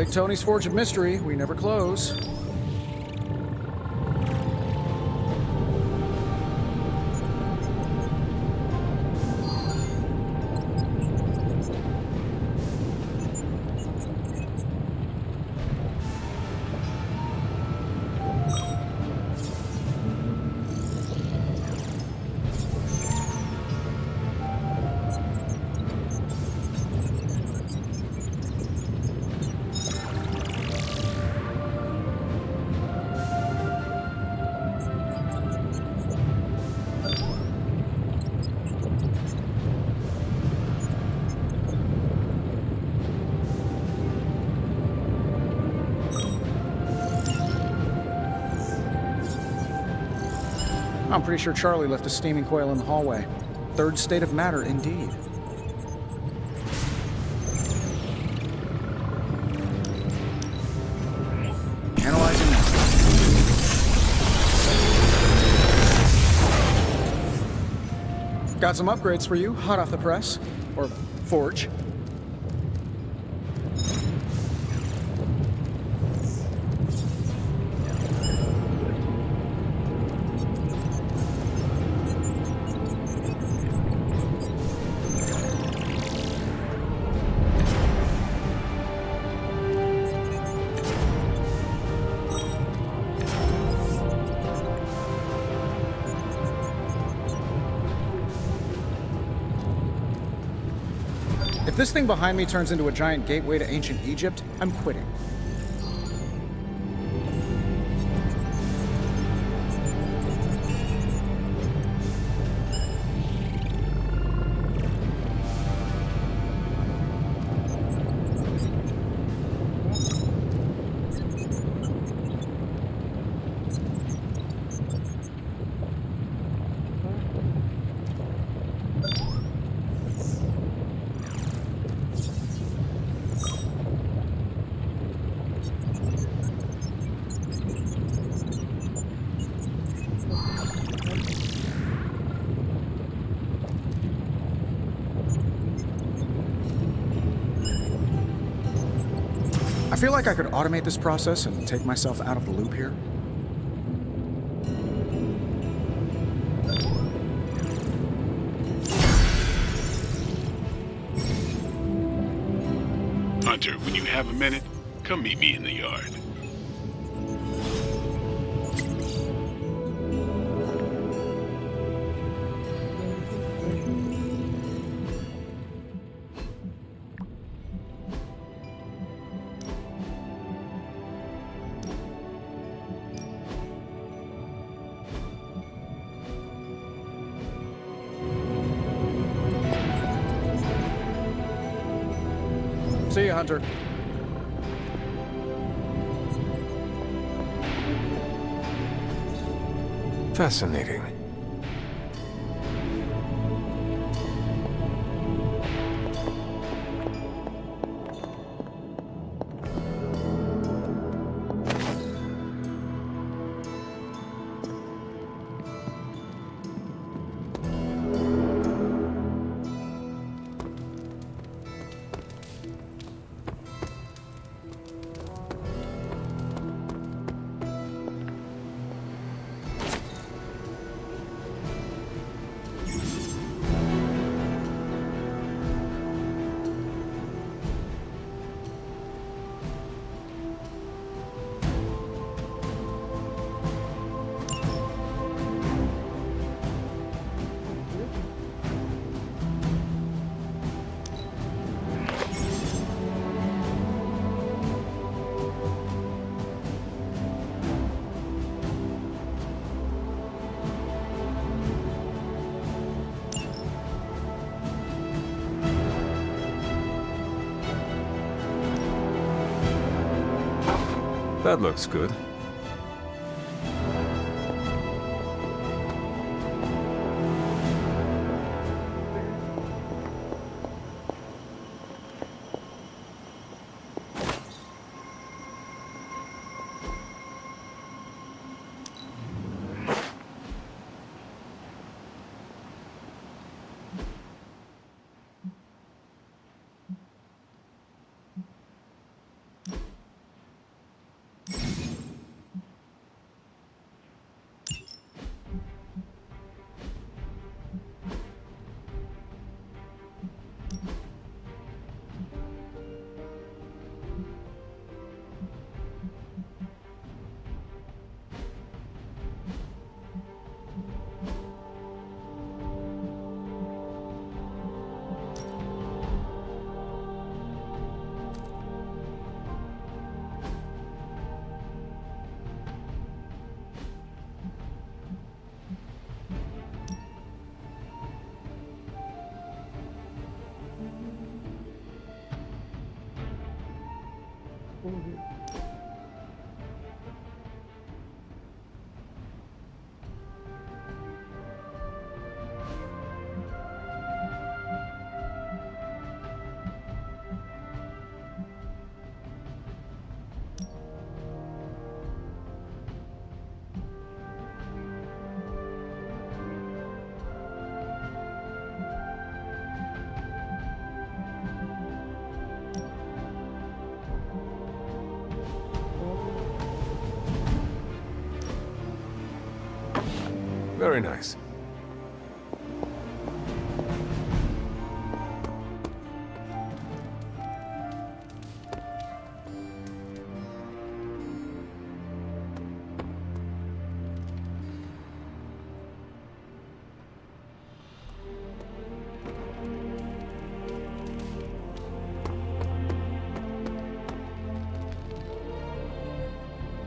Big Tony's Forge of Mystery. We never close. I'm pretty sure Charlie left a steaming coil in the hallway. Third state of matter, indeed. Analyzing now. Got some upgrades for you, hot off the press. Or forge. If this thing behind me turns into a giant gateway to ancient Egypt, I'm quitting. I feel like I could automate this process and take myself out of the loop here. Hunter, when you have a minute, come meet me in the yard. See you, Hunter. Fascinating. That looks good. Very nice.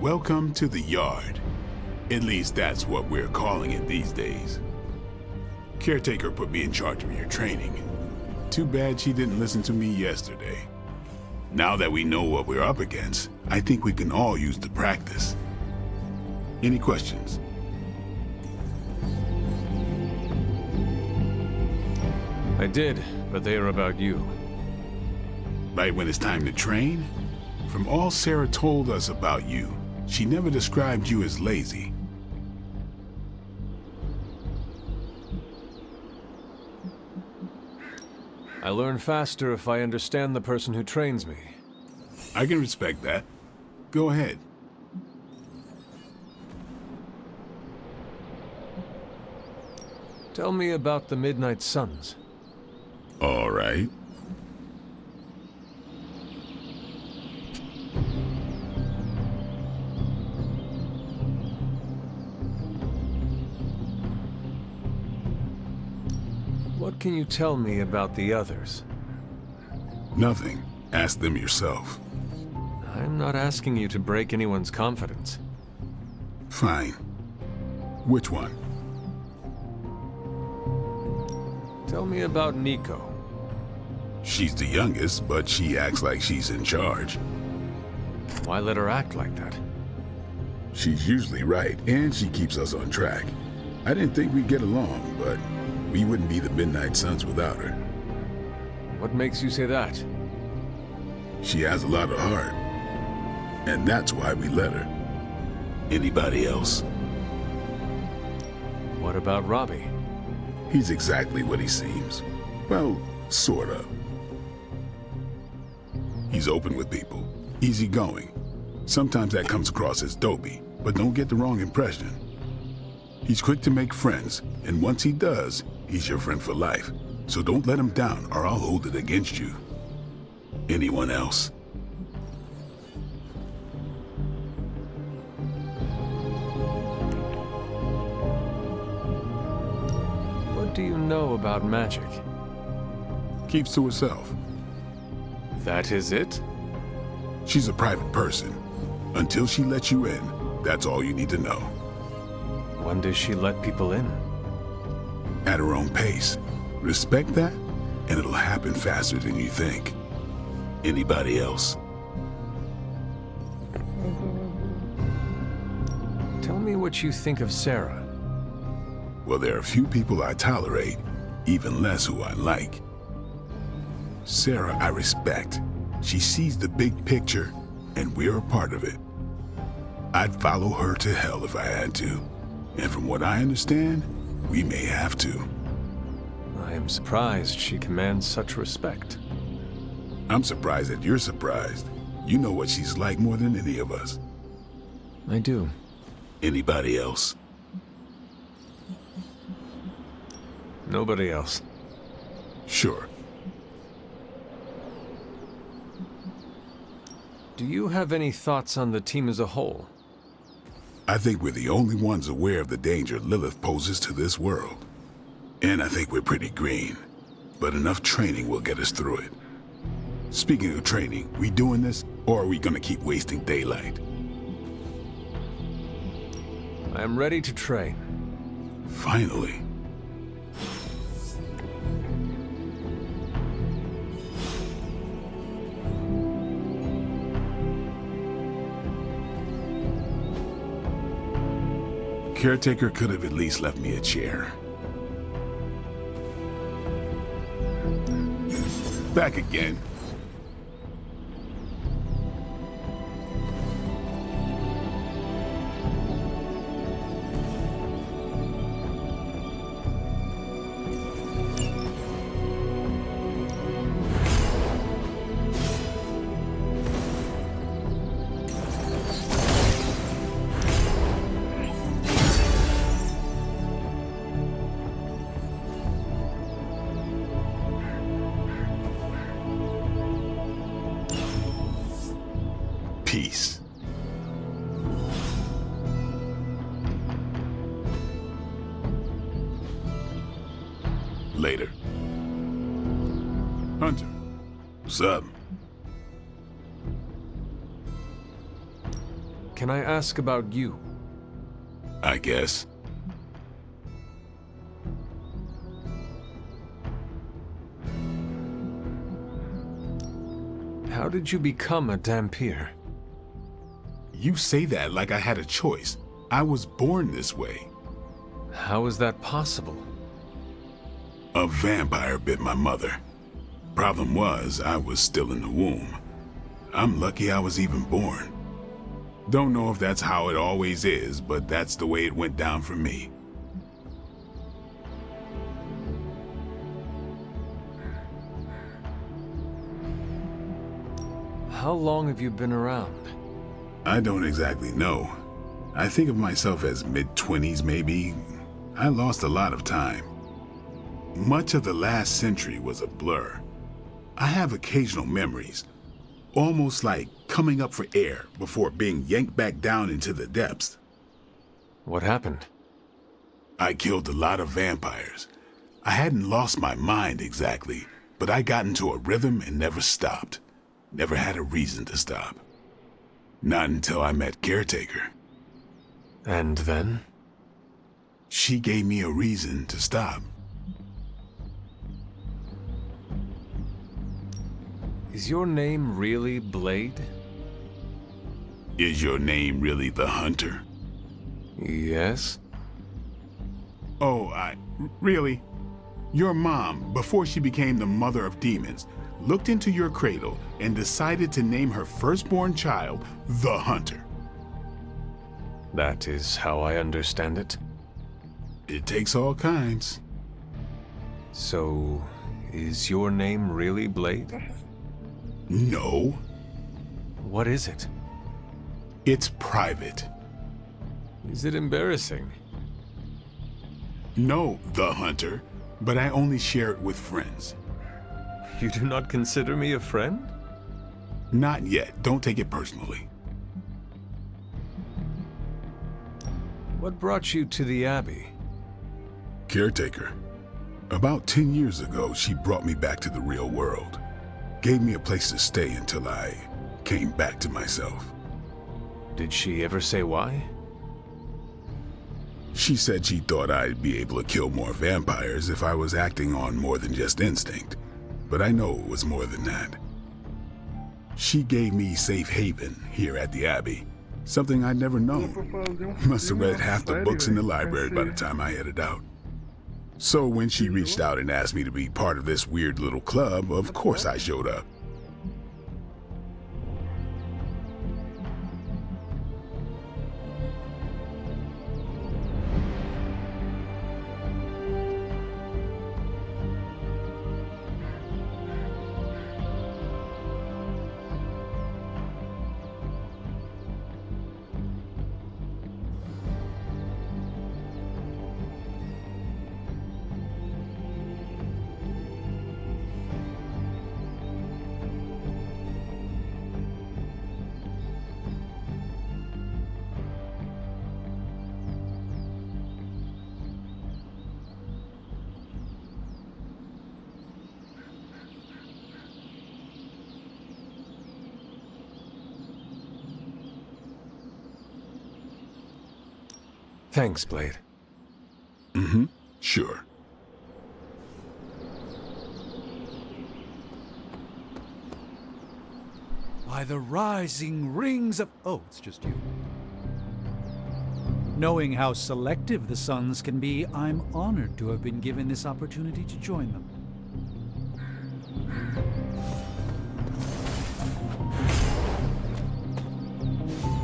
Welcome to the yard. At least that's what we're calling it these days. Caretaker put me in charge of your training. Too bad she didn't listen to me yesterday. Now that we know what we're up against, I think we can all use the practice. Any questions? I did, but they are about you. Right when it's time to train? From all Sarah told us about you, she never described you as lazy. I learn faster if I understand the person who trains me. I can respect that. Go ahead. Tell me about the Midnight Suns. All right. What can you tell me about the others? Nothing. Ask them yourself. I'm not asking you to break anyone's confidence. Fine. Which one? Tell me about Nico. She's the youngest, but she acts like she's in charge. Why let her act like that? She's usually right, and she keeps us on track. I didn't think we'd get along, but we wouldn't be the Midnight Suns without her. What makes you say that? She has a lot of heart, and that's why we let her. Anybody else? What about Robbie? He's exactly what he seems. Well, sort of. He's open with people, easygoing. Sometimes that comes across as dopey, but don't get the wrong impression. He's quick to make friends, and once he does, he's your friend for life. So don't let him down or I'll hold it against you. Anyone else? What do you know about magic? Keeps to herself. That is it? She's a private person. Until she lets you in, that's all you need to know. When does she let people in? At her own pace. Respect that, and it'll happen faster than you think. Anybody else? Tell me what you think of Sarah. Well, there are few people I tolerate, even less who I like. Sarah, I respect. She sees the big picture, and we're a part of it. I'd follow her to hell if I had to. And from what I understand, we may have to. I am surprised she commands such respect. I'm surprised that you're surprised. You know what she's like more than any of us. I do. Anybody else? Nobody else. Sure. Do you have any thoughts on the team as a whole? I think we're the only ones aware of the danger Lilith poses to this world. And I think we're pretty green. But enough training will get us through it. Speaking of training, we doing this, or are we gonna keep wasting daylight? I am ready to train. Finally. Caretaker could have at least left me a chair. Back again. Later. Hunter, what's up? Can I ask about you? I guess. How did you become a Dhampir? You say that like I had a choice. I was born this way. How is that possible? A vampire bit my mother. Problem was, I was still in the womb. I'm lucky I was even born. Don't know if that's how it always is, but that's the way it went down for me. How long have you been around? I don't exactly know. I think of myself as mid-20s maybe. I lost a lot of time. Much of the last century was a blur. I have occasional memories, almost like coming up for air before being yanked back down into the depths. What happened? I killed a lot of vampires. I hadn't lost my mind exactly, but I got into a rhythm and never stopped. Never had a reason to stop. Not until I met Caretaker. And then? She gave me a reason to stop. Is your name really Blade? Is your name really the Hunter? Yes. Oh, really? Your mom, before she became the mother of demons, looked into your cradle and decided to name her firstborn child the Hunter. That is how I understand it. It takes all kinds. So, is your name really Blade? No. What is it? It's private. Is it embarrassing? No, the Hunter, but I only share it with friends. You do not consider me a friend? Not yet. Don't take it personally. What brought you to the Abbey? Caretaker. About 10 years ago, she brought me back to the real world. Gave me a place to stay until I came back to myself. Did she ever say why? She said she thought I'd be able to kill more vampires if I was acting on more than just instinct. But I know it was more than that. She gave me safe haven here at the Abbey. Something I'd never known. Must have read half the books in the library by the time I headed out. So when she reached out and asked me to be part of this weird little club, of course I showed up. Thanks, Blade. Sure. By the rising rings of... Oh, it's just you. Knowing how selective the suns can be, I'm honored to have been given this opportunity to join them.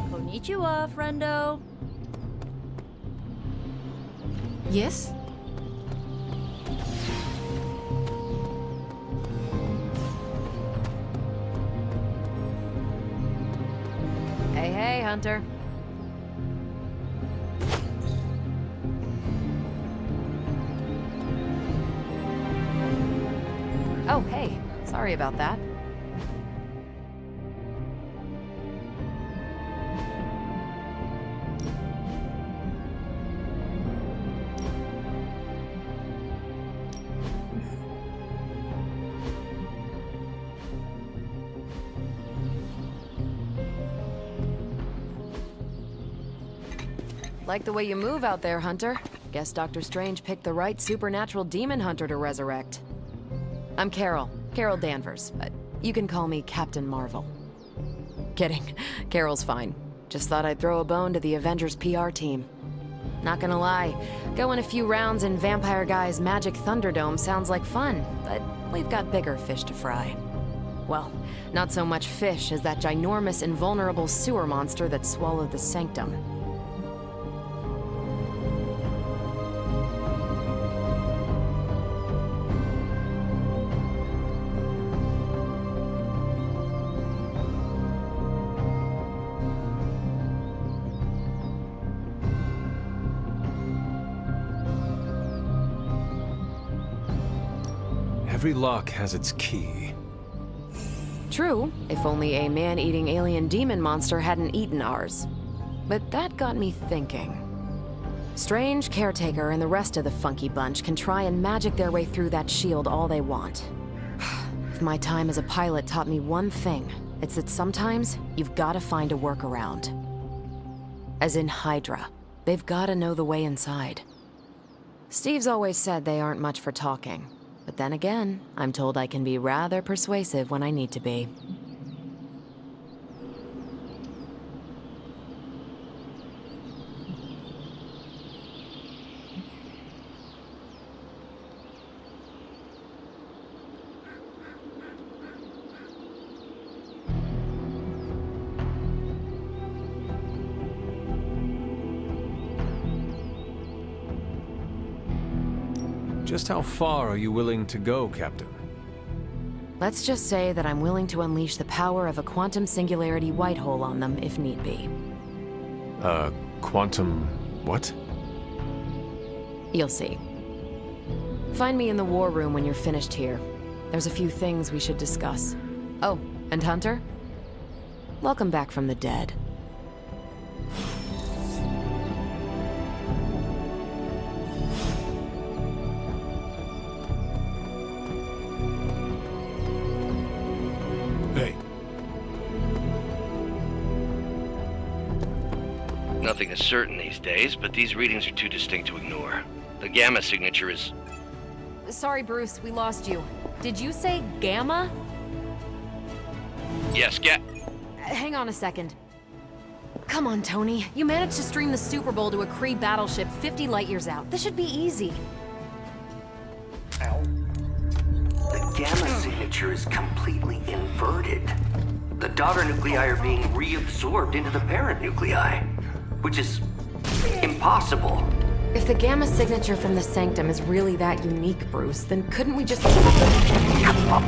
Konnichiwa, friendo. Yes? Hey, Hunter. Oh, hey. Sorry about that. Like the way you move out there, Hunter. Guess Dr. Strange picked the right supernatural demon hunter to resurrect. I'm Carol Danvers, but you can call me Captain Marvel. Kidding, Carol's fine. Just thought I'd throw a bone to the Avengers PR team. Not gonna lie, going a few rounds in Vampire Guy's Magic Thunderdome sounds like fun, but we've got bigger fish to fry. Well, not so much fish as that ginormous invulnerable sewer monster that swallowed the Sanctum. Every lock has its key. True, if only a man-eating alien demon monster hadn't eaten ours. But that got me thinking. Strange, Caretaker, and the rest of the funky bunch can try and magic their way through that shield all they want. If my time as a pilot taught me one thing, it's that sometimes you've gotta find a workaround. As in Hydra, they've gotta know the way inside. Steve's always said they aren't much for talking. But then again, I'm told I can be rather persuasive when I need to be. Just how far are you willing to go, Captain? Let's just say that I'm willing to unleash the power of a quantum singularity white hole on them if need be. Quantum... what? You'll see. Find me in the war room when you're finished here. There's a few things we should discuss. Oh, and Hunter? Welcome back from the dead. Hey. Nothing is certain these days, but these readings are too distinct to ignore. The gamma signature is... Sorry, Bruce, we lost you. Did you say gamma? Yes, Hang on a second. Come on, Tony. You managed to stream the Super Bowl to a Kree battleship 50 light-years out. This should be easy. The gamma signature is completely inverted. The daughter nuclei are being reabsorbed into the parent nuclei, which is impossible. If the gamma signature from the Sanctum is really that unique, Bruce, then couldn't we just...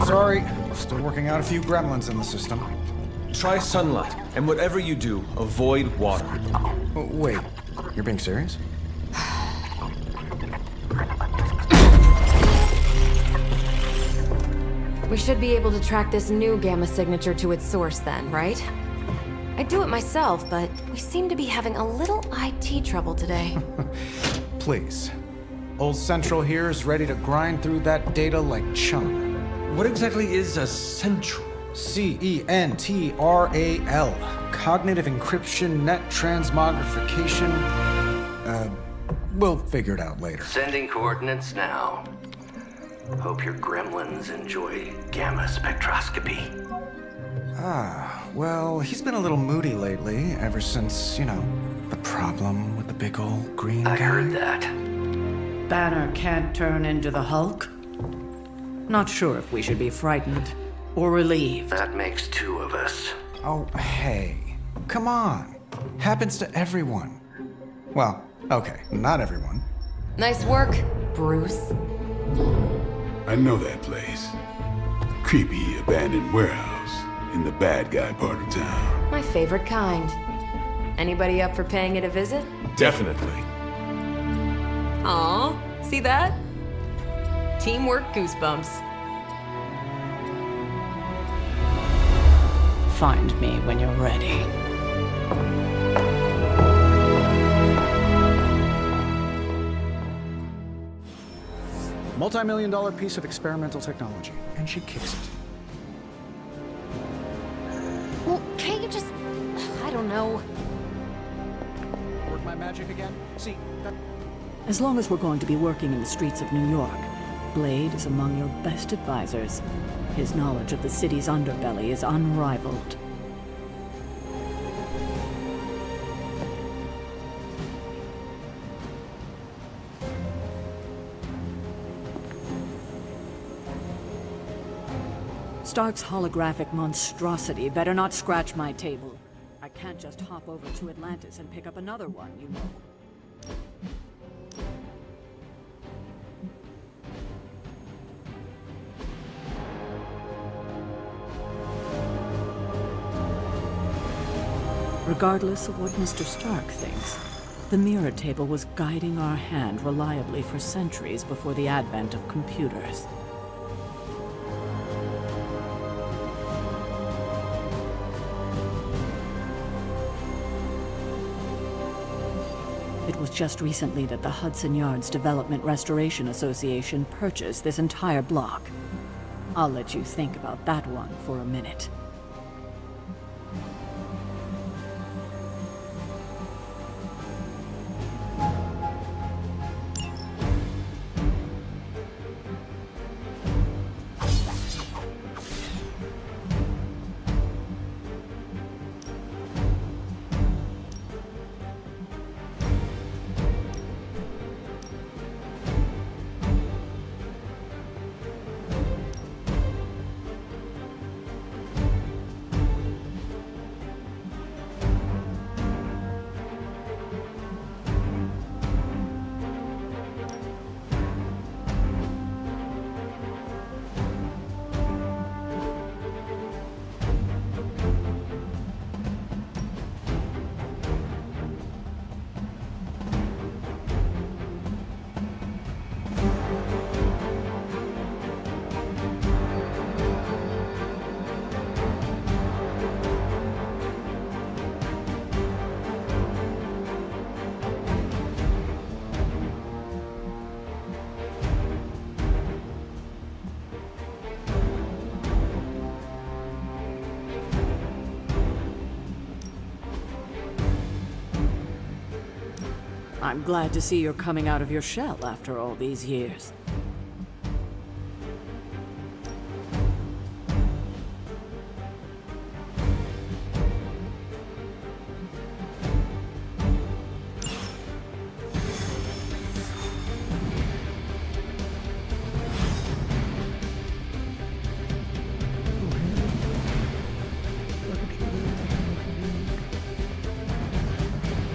Sorry, still working out a few gremlins in the system. Try sunlight, and whatever you do, avoid water. Oh, wait, you're being serious? We should be able to track this new gamma signature to its source then, right? I'd do it myself, but we seem to be having a little IT trouble today. Please. Old Central here is ready to grind through that data like chum. What exactly is a Central? C-E-N-T-R-A-L. Cognitive encryption, net transmogrification. We'll figure it out later. Sending coordinates now. Hope your gremlins enjoy gamma spectroscopy. Ah, well, he's been a little moody lately, ever since, you know, the problem with the big old green guy. I heard that. Banner can't turn into the Hulk? Not sure if we should be frightened or relieved. That makes two of us. Oh, hey, come on. Happens to everyone. Well, okay, not everyone. Nice work, Bruce. I know that place. Creepy abandoned warehouse in the bad guy part of town. My favorite kind. Anybody up for paying it a visit? Definitely. Aw, see that? Teamwork goosebumps. Find me when you're ready. Multi-million-dollar piece of experimental technology, and she kicks it. Well, can't you just... I don't know. Work my magic magic again? See, that... As long as we're going to be working in the streets of New York, Blade is among your best advisors. His knowledge of the city's underbelly is unrivaled. Stark's holographic monstrosity better not scratch my table. I can't just hop over to Atlantis and pick up another one, you know. Regardless of what Mr. Stark thinks, the mirror table was guiding our hand reliably for centuries before the advent of computers. It was just recently that the Hudson Yards Development Restoration Association purchased this entire block. I'll let you think about that one for a minute. I'm glad to see you're coming out of your shell after all these years.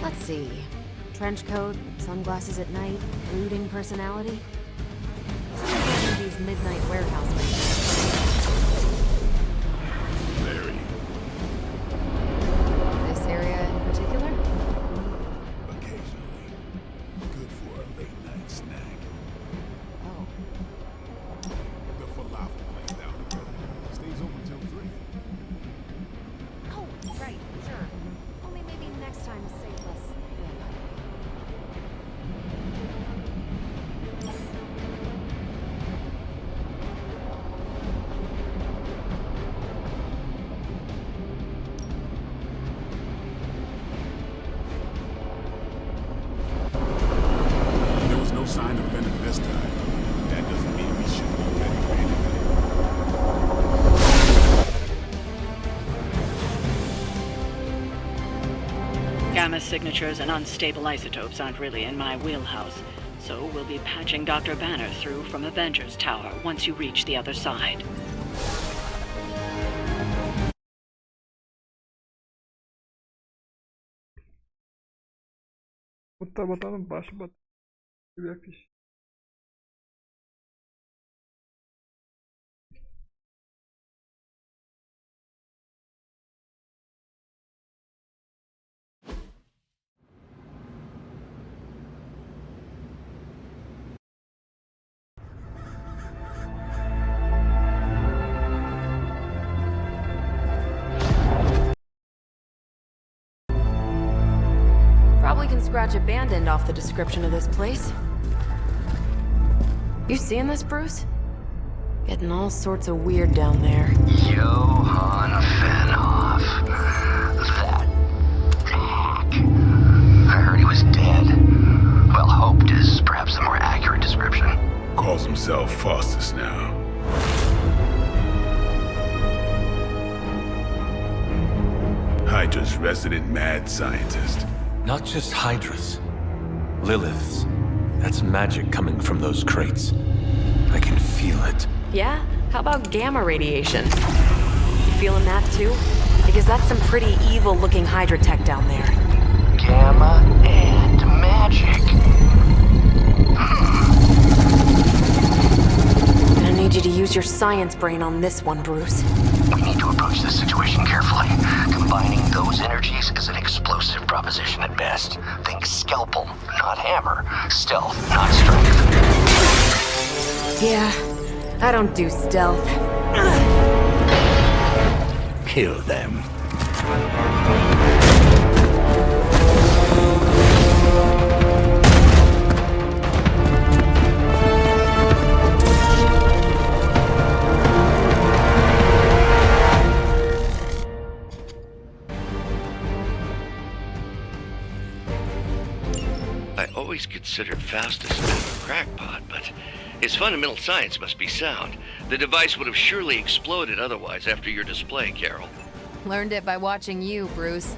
Let's see. Trench coat, sunglasses at night, brooding personality. Someone gave me these midnight warehouse Larry. This area in particular? Occasionally. Good for a late night snack. Oh. The falafel place down the road stays open till 3. Oh, right, sure. Only maybe next time say less. There was no sign of Venham this time. That doesn't mean we should be ready for anything. Gamma signatures and unstable isotopes aren't really in my wheelhouse, so we'll be patching Dr. Banner through from Avengers Tower once you reach the other side. Vou botar no baixo, botar a ficha. Probably can scratch abandoned off the description of this place. You seeing this, Bruce? Getting all sorts of weird down there. Johann Fenhoff. That hack. I heard he was was dead. Well, hoped is perhaps a more accurate description. Calls himself Faustus now. Hydra's resident mad scientist. Not just Hydra's. Lilith's. That's magic coming from those crates. I can feel it. Yeah? How about gamma radiation? You feeling that too? Because that's some pretty evil-looking Hydra tech down there. Gamma and magic. I need you to use your science brain on this one, Bruce. We need to approach this situation carefully. Combining those energies is an explosive proposition at best. Think scalpel, not hammer. Stealth, not strength. Yeah, I don't do stealth. Kill them. I always considered Faustus a bit of a crackpot, but his fundamental science must be sound. The device would have surely exploded otherwise after your display, Carol. Learned it by watching you, Bruce.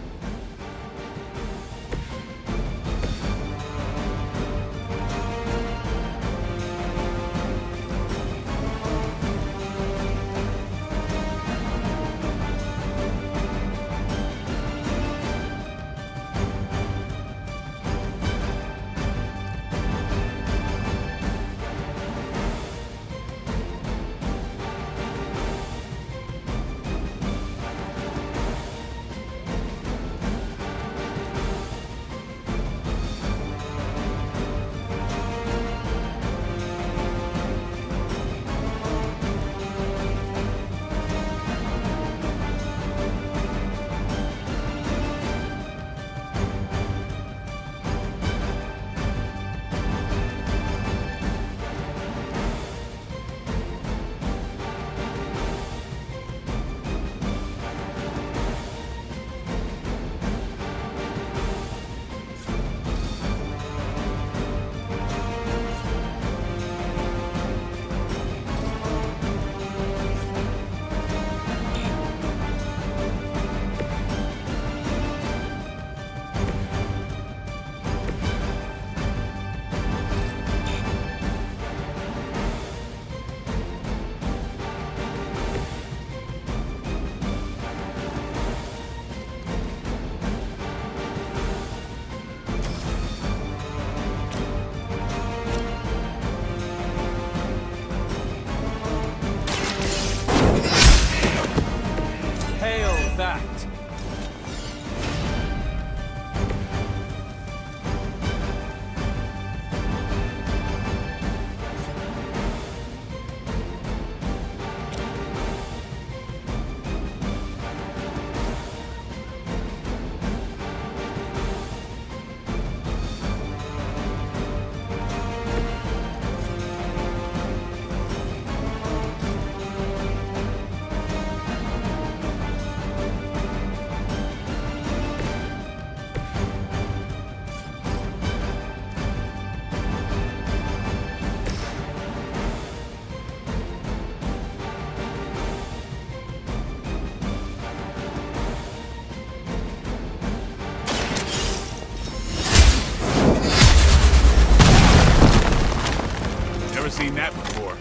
Seen that before.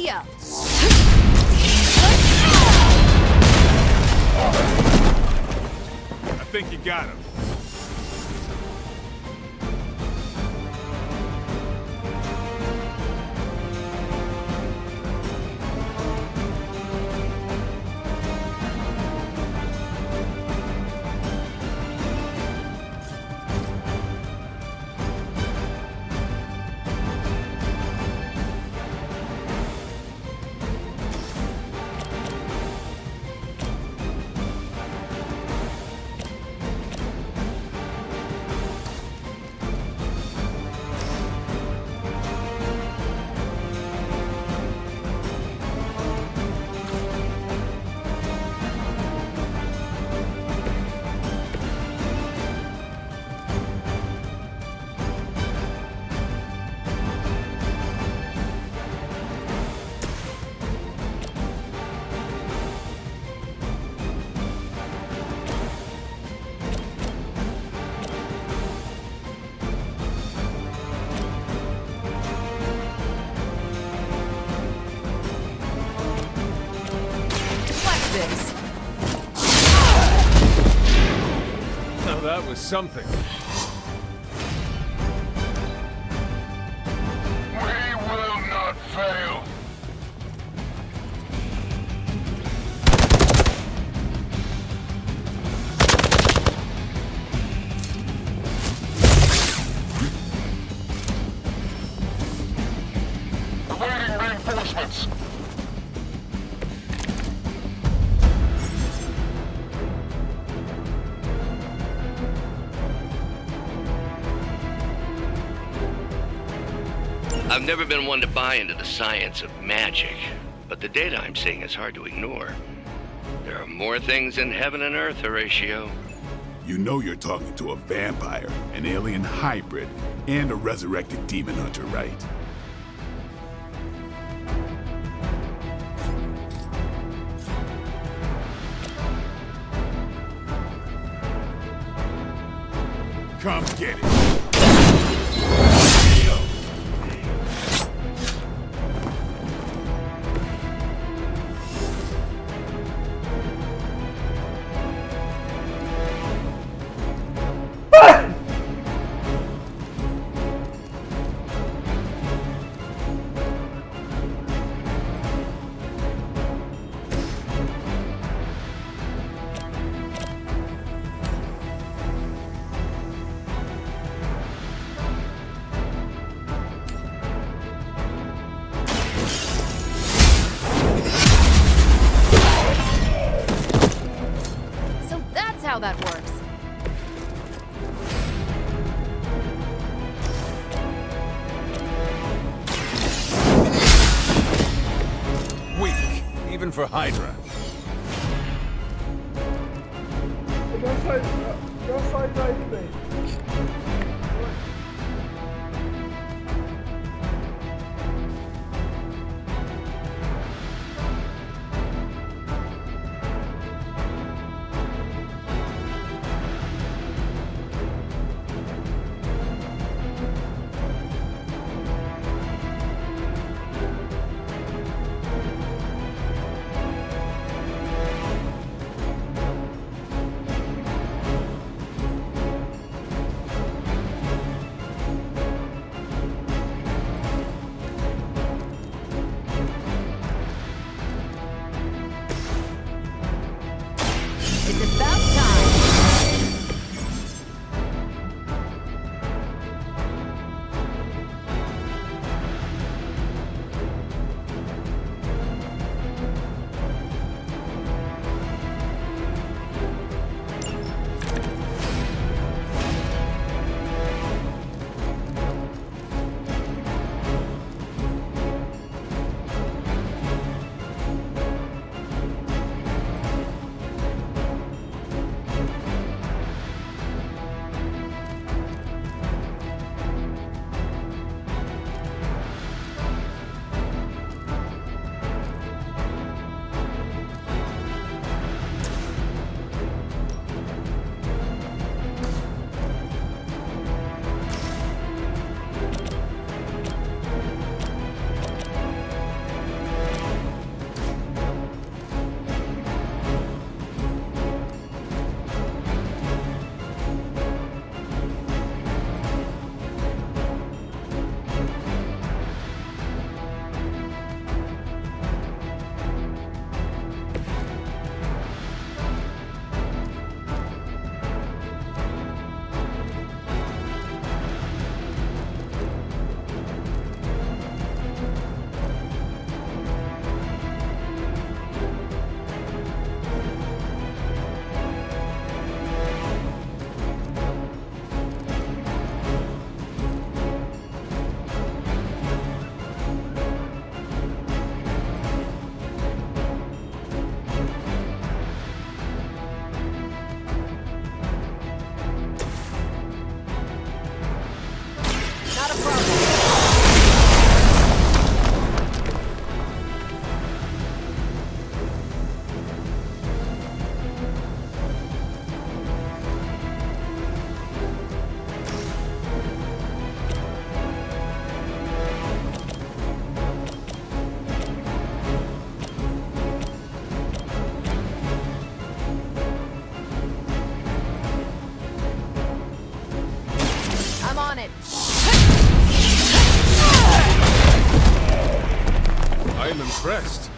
ya! I think you got him. Now that was something. We will not fail. Awaiting reinforcements. I've never been one to buy into the science of magic, but the data I'm seeing is hard to ignore. There are more things in heaven and earth, Horatio. You know you're talking to a vampire, an alien hybrid, and a resurrected demon hunter, right? Come get it. How that works. Weak, even for Hydra. Já sai daí, velho. impressed.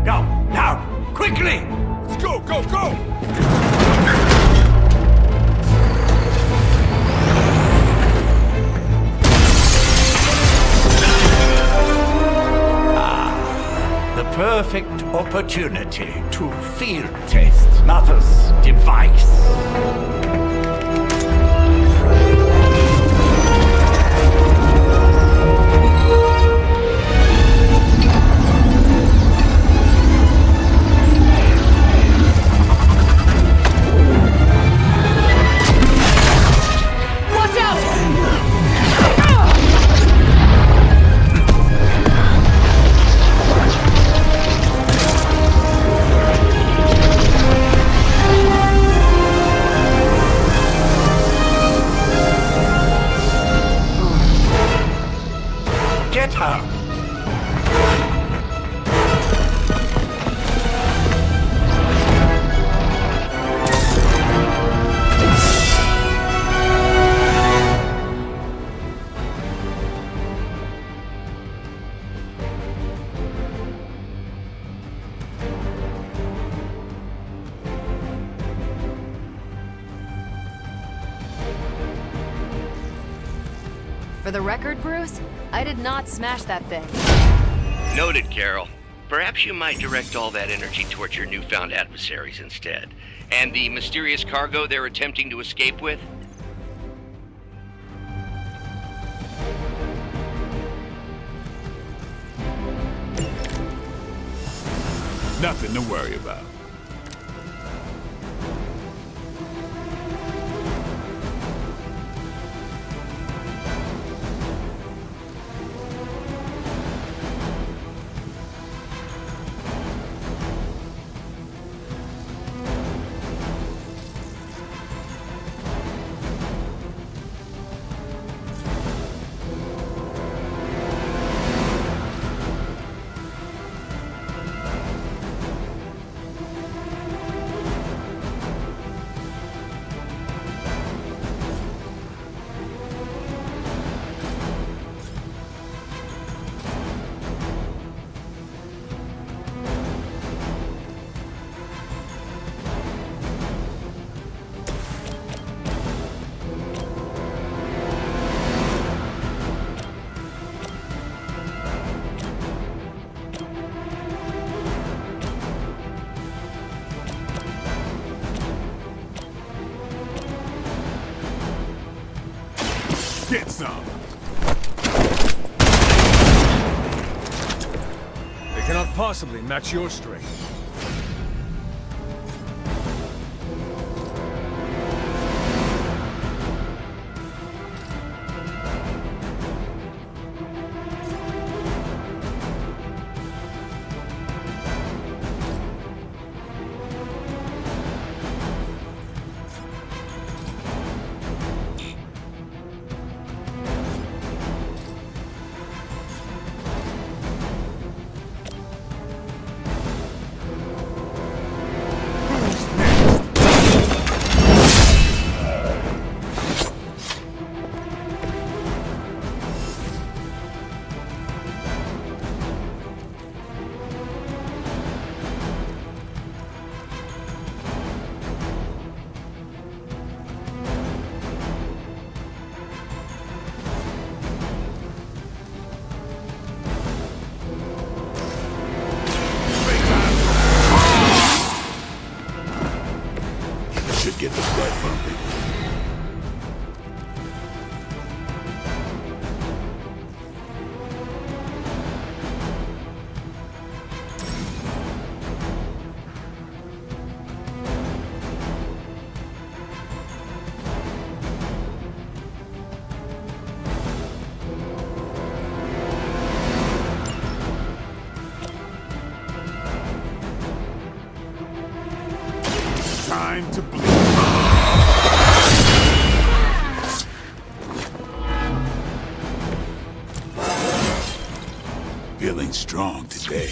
Go! Now! Quickly! Let's go, go, go! The perfect opportunity to field test Mother's device. Get her! For the record, Bruce, I did not smash that thing. Noted, Carol. Perhaps you might direct all that energy towards your newfound adversaries instead. And the mysterious cargo they're attempting to escape with? Nothing to worry about. Get some! They cannot possibly match your strength. Get the blood pumping. Time to bleed. Feeling strong today.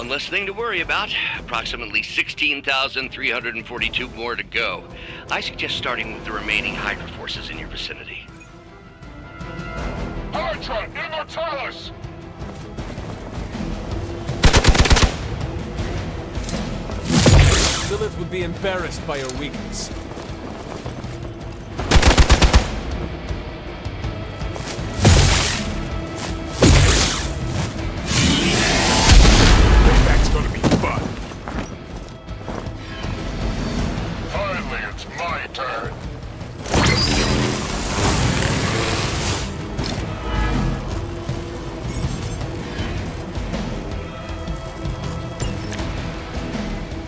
One less thing to worry about. Approximately 16,342 more to go. I suggest starting with the remaining Hydra forces in your vicinity. Hydra Immortalis! Lilith would be embarrassed by your weakness. That's gonna be fun. Finally, it's my turn.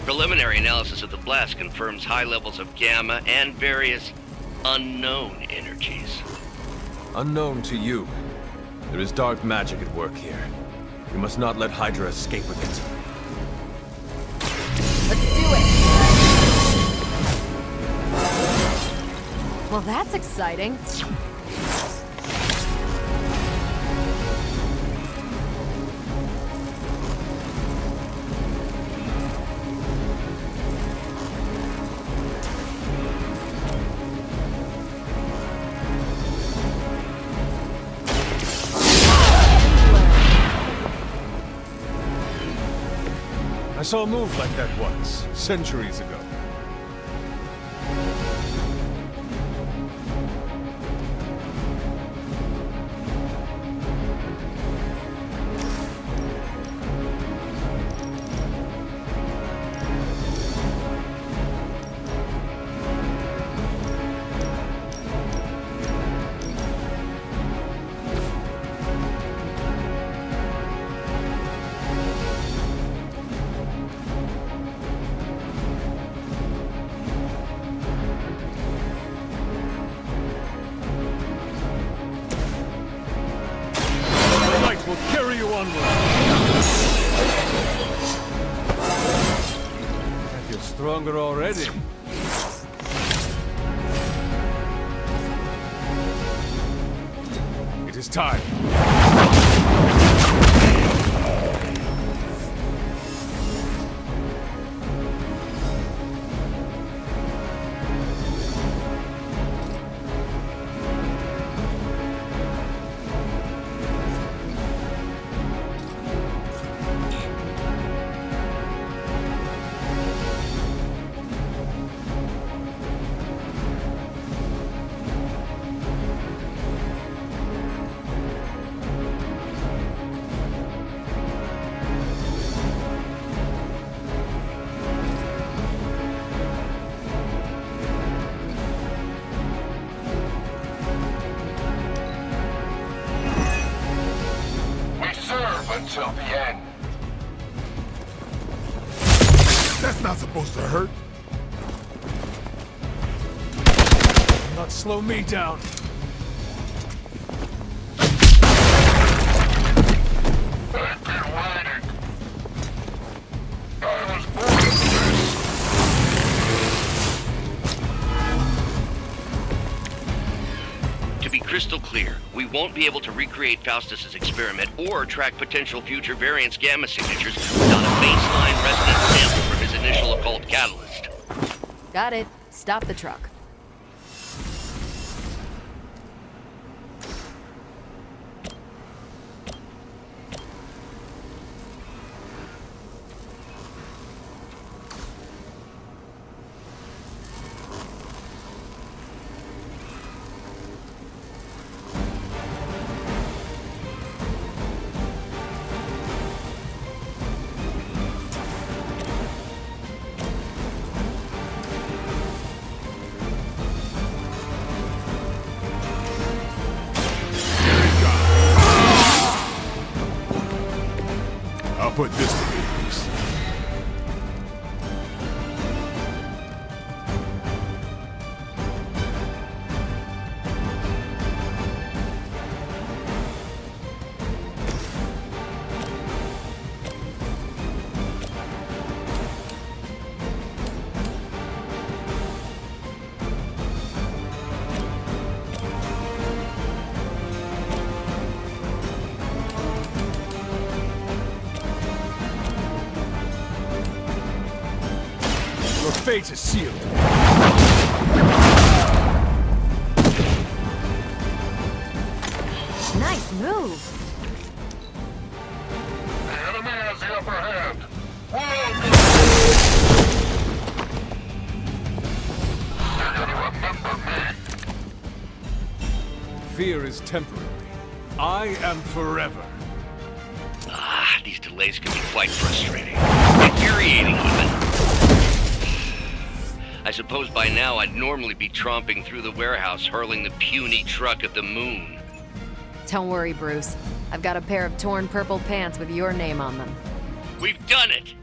Preliminary analysis of the blast confirms high levels of gamma and various unknown energies. Unknown to you. There is dark magic at work here. You must not let Hydra escape with it. Let's do it! Well, that's exciting. I saw a move like that once, centuries ago. Will carry you onward. I feel stronger already. It is time. Until the end. That's not supposed to hurt. Do not slow me down. I've been waiting. I was born for this. To be crystal clear, we won't be able to recreate Faustus's experiment or track potential future variance gamma signatures without a baseline resonance sample from his initial occult catalyst. Got it. Stop the truck. I'll put this to good use. fate is sealed. Nice move. The enemy has the upper hand. Fear is temporary. I am forever. Ah, these delays can be quite frustrating. Infuriating, even. I suppose by now I'd normally be tromping through the warehouse, hurling the puny truck at the moon. Don't worry, Bruce. I've got a pair of torn purple pants with your name on them. We've done it!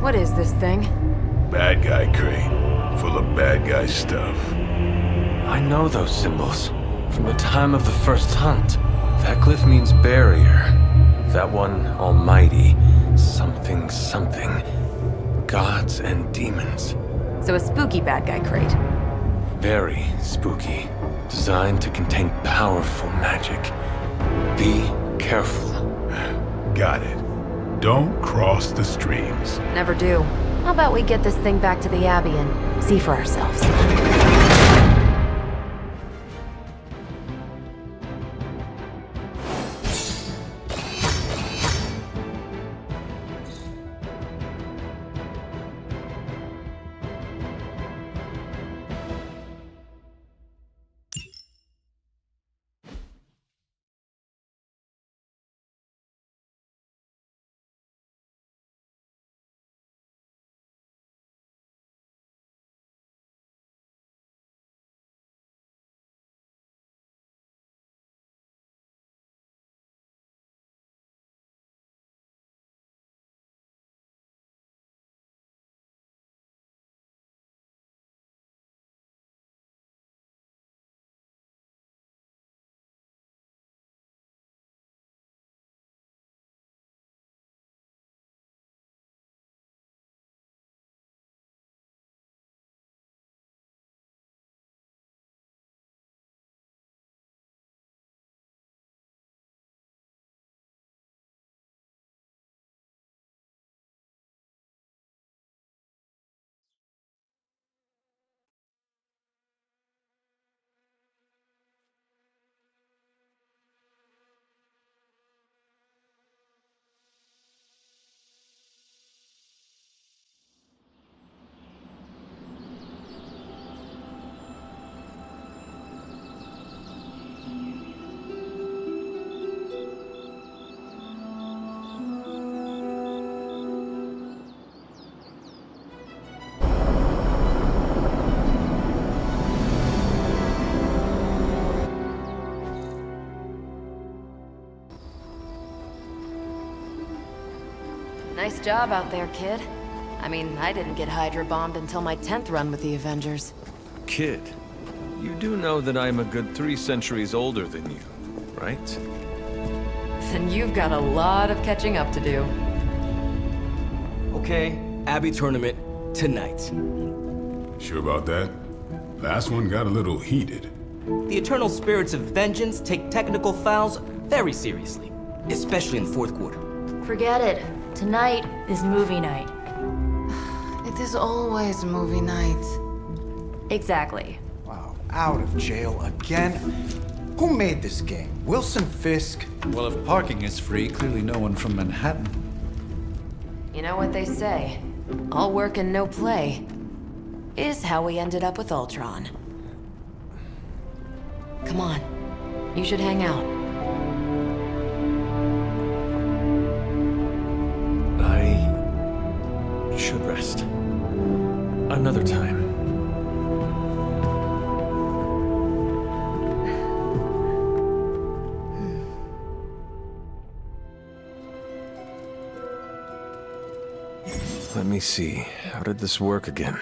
What is this thing? Bad guy crate, full of bad guy stuff. I know those symbols from the time of the first hunt. That glyph means barrier. That one, almighty. Something, something. Gods and demons. So a spooky bad guy crate. Very spooky. Designed to contain powerful magic. Be careful. Got it. Don't cross the streams. Never do. How about we get this thing back to the Abbey and see for ourselves? Nice job out there, kid. I mean, I didn't get Hydra bombed until my 10th run with the Avengers. Kid, you do know that I'm a good 3 centuries older than you, right? Then you've got a lot of catching up to do. Okay, Abbey tournament tonight. Sure about that? Last one got a little heated. The eternal spirits of vengeance take technical fouls very seriously, especially in the fourth quarter. Forget it. Tonight is movie night. It is always movie night. Exactly. Wow, out of jail again? Who made this game? Wilson Fisk? Well, if parking is free, clearly no one from Manhattan. You know what they say? All work and no play is how we ended up with Ultron. Come on. You should hang out. I should rest. Another time. Let me see. How did this work again?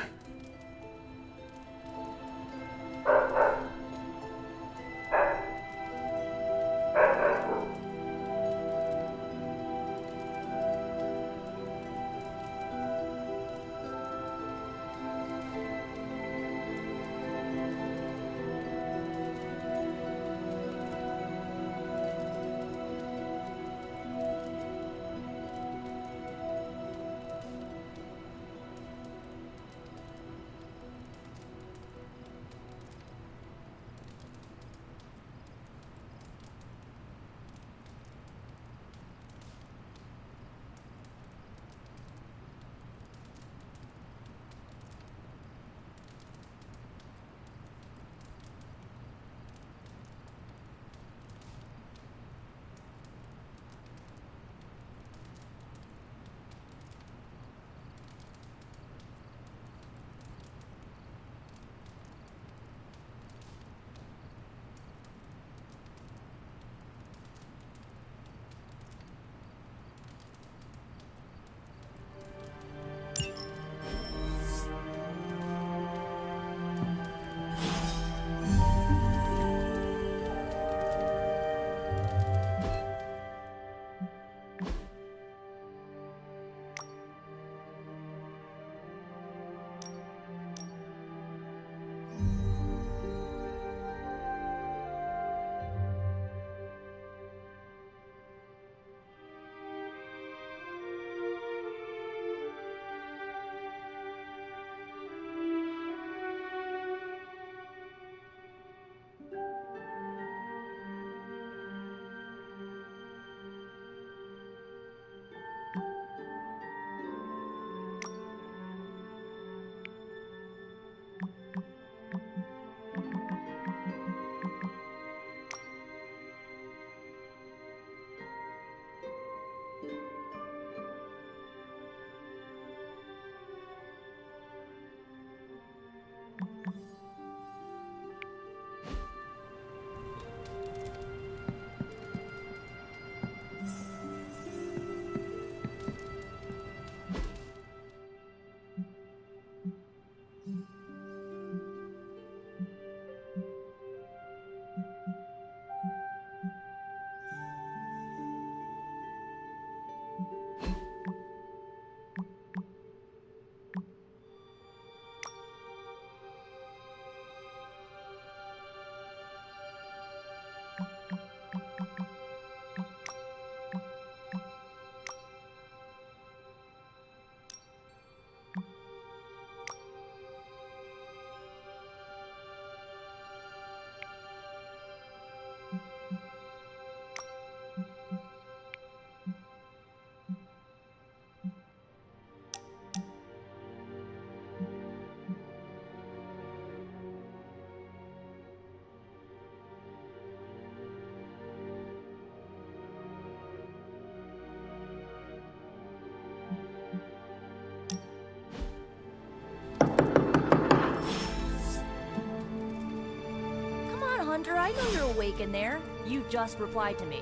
Hunter, I know you're awake in there. You just replied to me.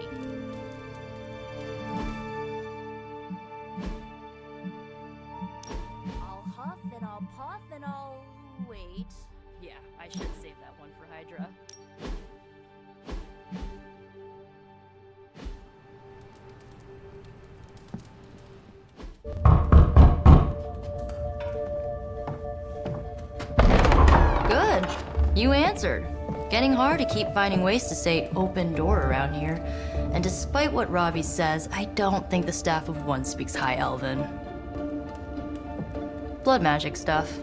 I'll huff and I'll puff and I'll wait. Yeah, I should save that one for Hydra. Good. You answered. Getting hard to keep finding ways to say open door around here. And despite what Robbie says, I don't think the staff of one speaks High Elven. Blood magic stuff.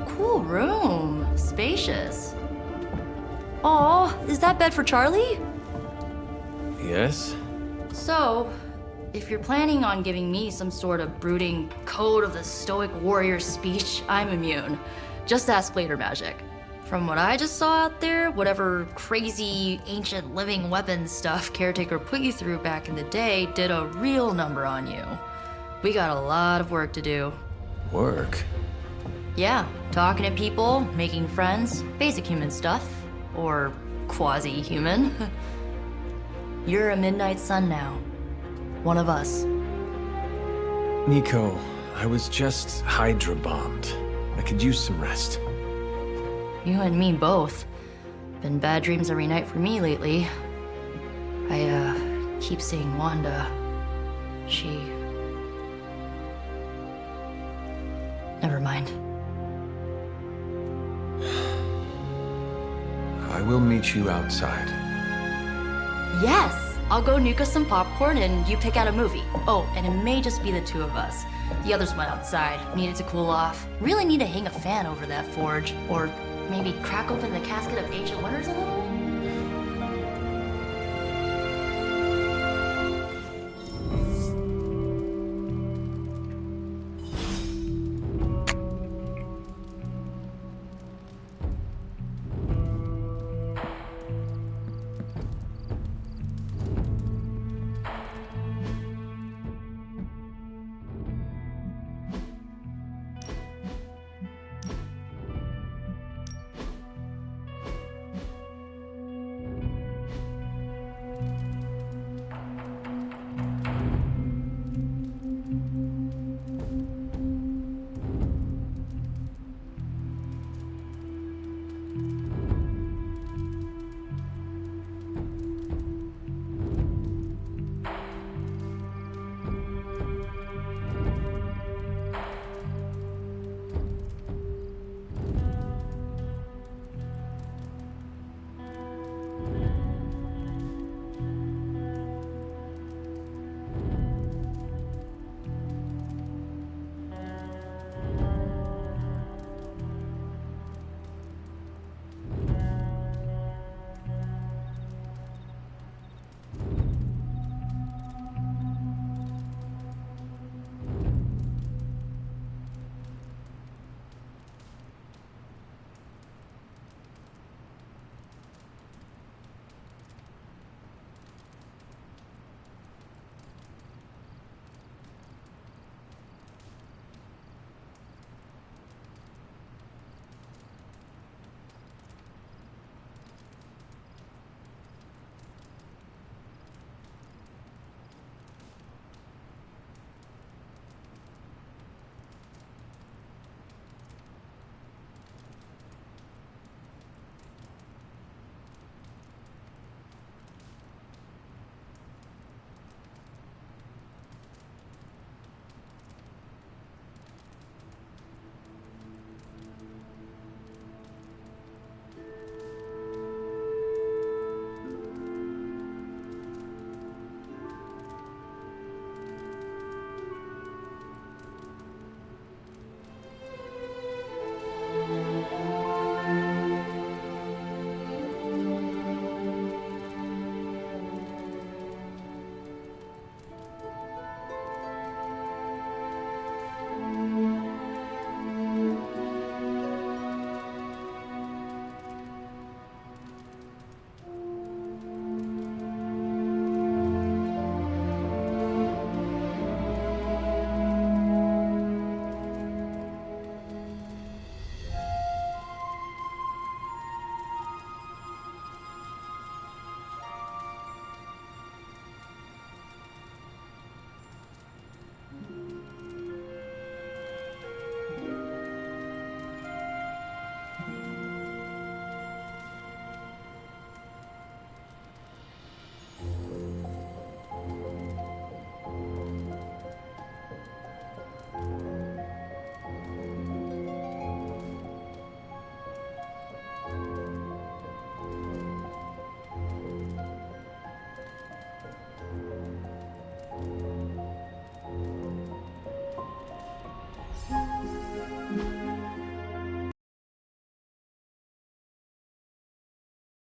Cool room. Spacious. Aw, is that bed for Charlie? Yes? So, if you're planning on giving me some sort of brooding code of the stoic warrior speech, I'm immune. Just ask later, Magic. From what I just saw out there, whatever crazy ancient living weapons stuff Caretaker put you through back in the day did a real number on you. We got a lot of work to do. Work? Yeah, talking to people, making friends, basic human stuff. Or quasi-human. You're a midnight sun now. One of us. Nico, I was just Hydra bombed. I could use some rest. You and me both. Been bad dreams every night for me lately. I, keep seeing Wanda. She... Never mind. I will meet you outside. Yes! I'll go nuke us some popcorn and you pick out a movie. Oh, and it may just be the two of us. The others went outside, needed to cool off. Really need to hang a fan over that forge. Or maybe crack open the casket of ancient wonders a little?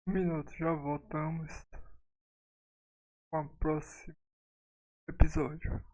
Um minuto, já voltamos com o próximo episódio.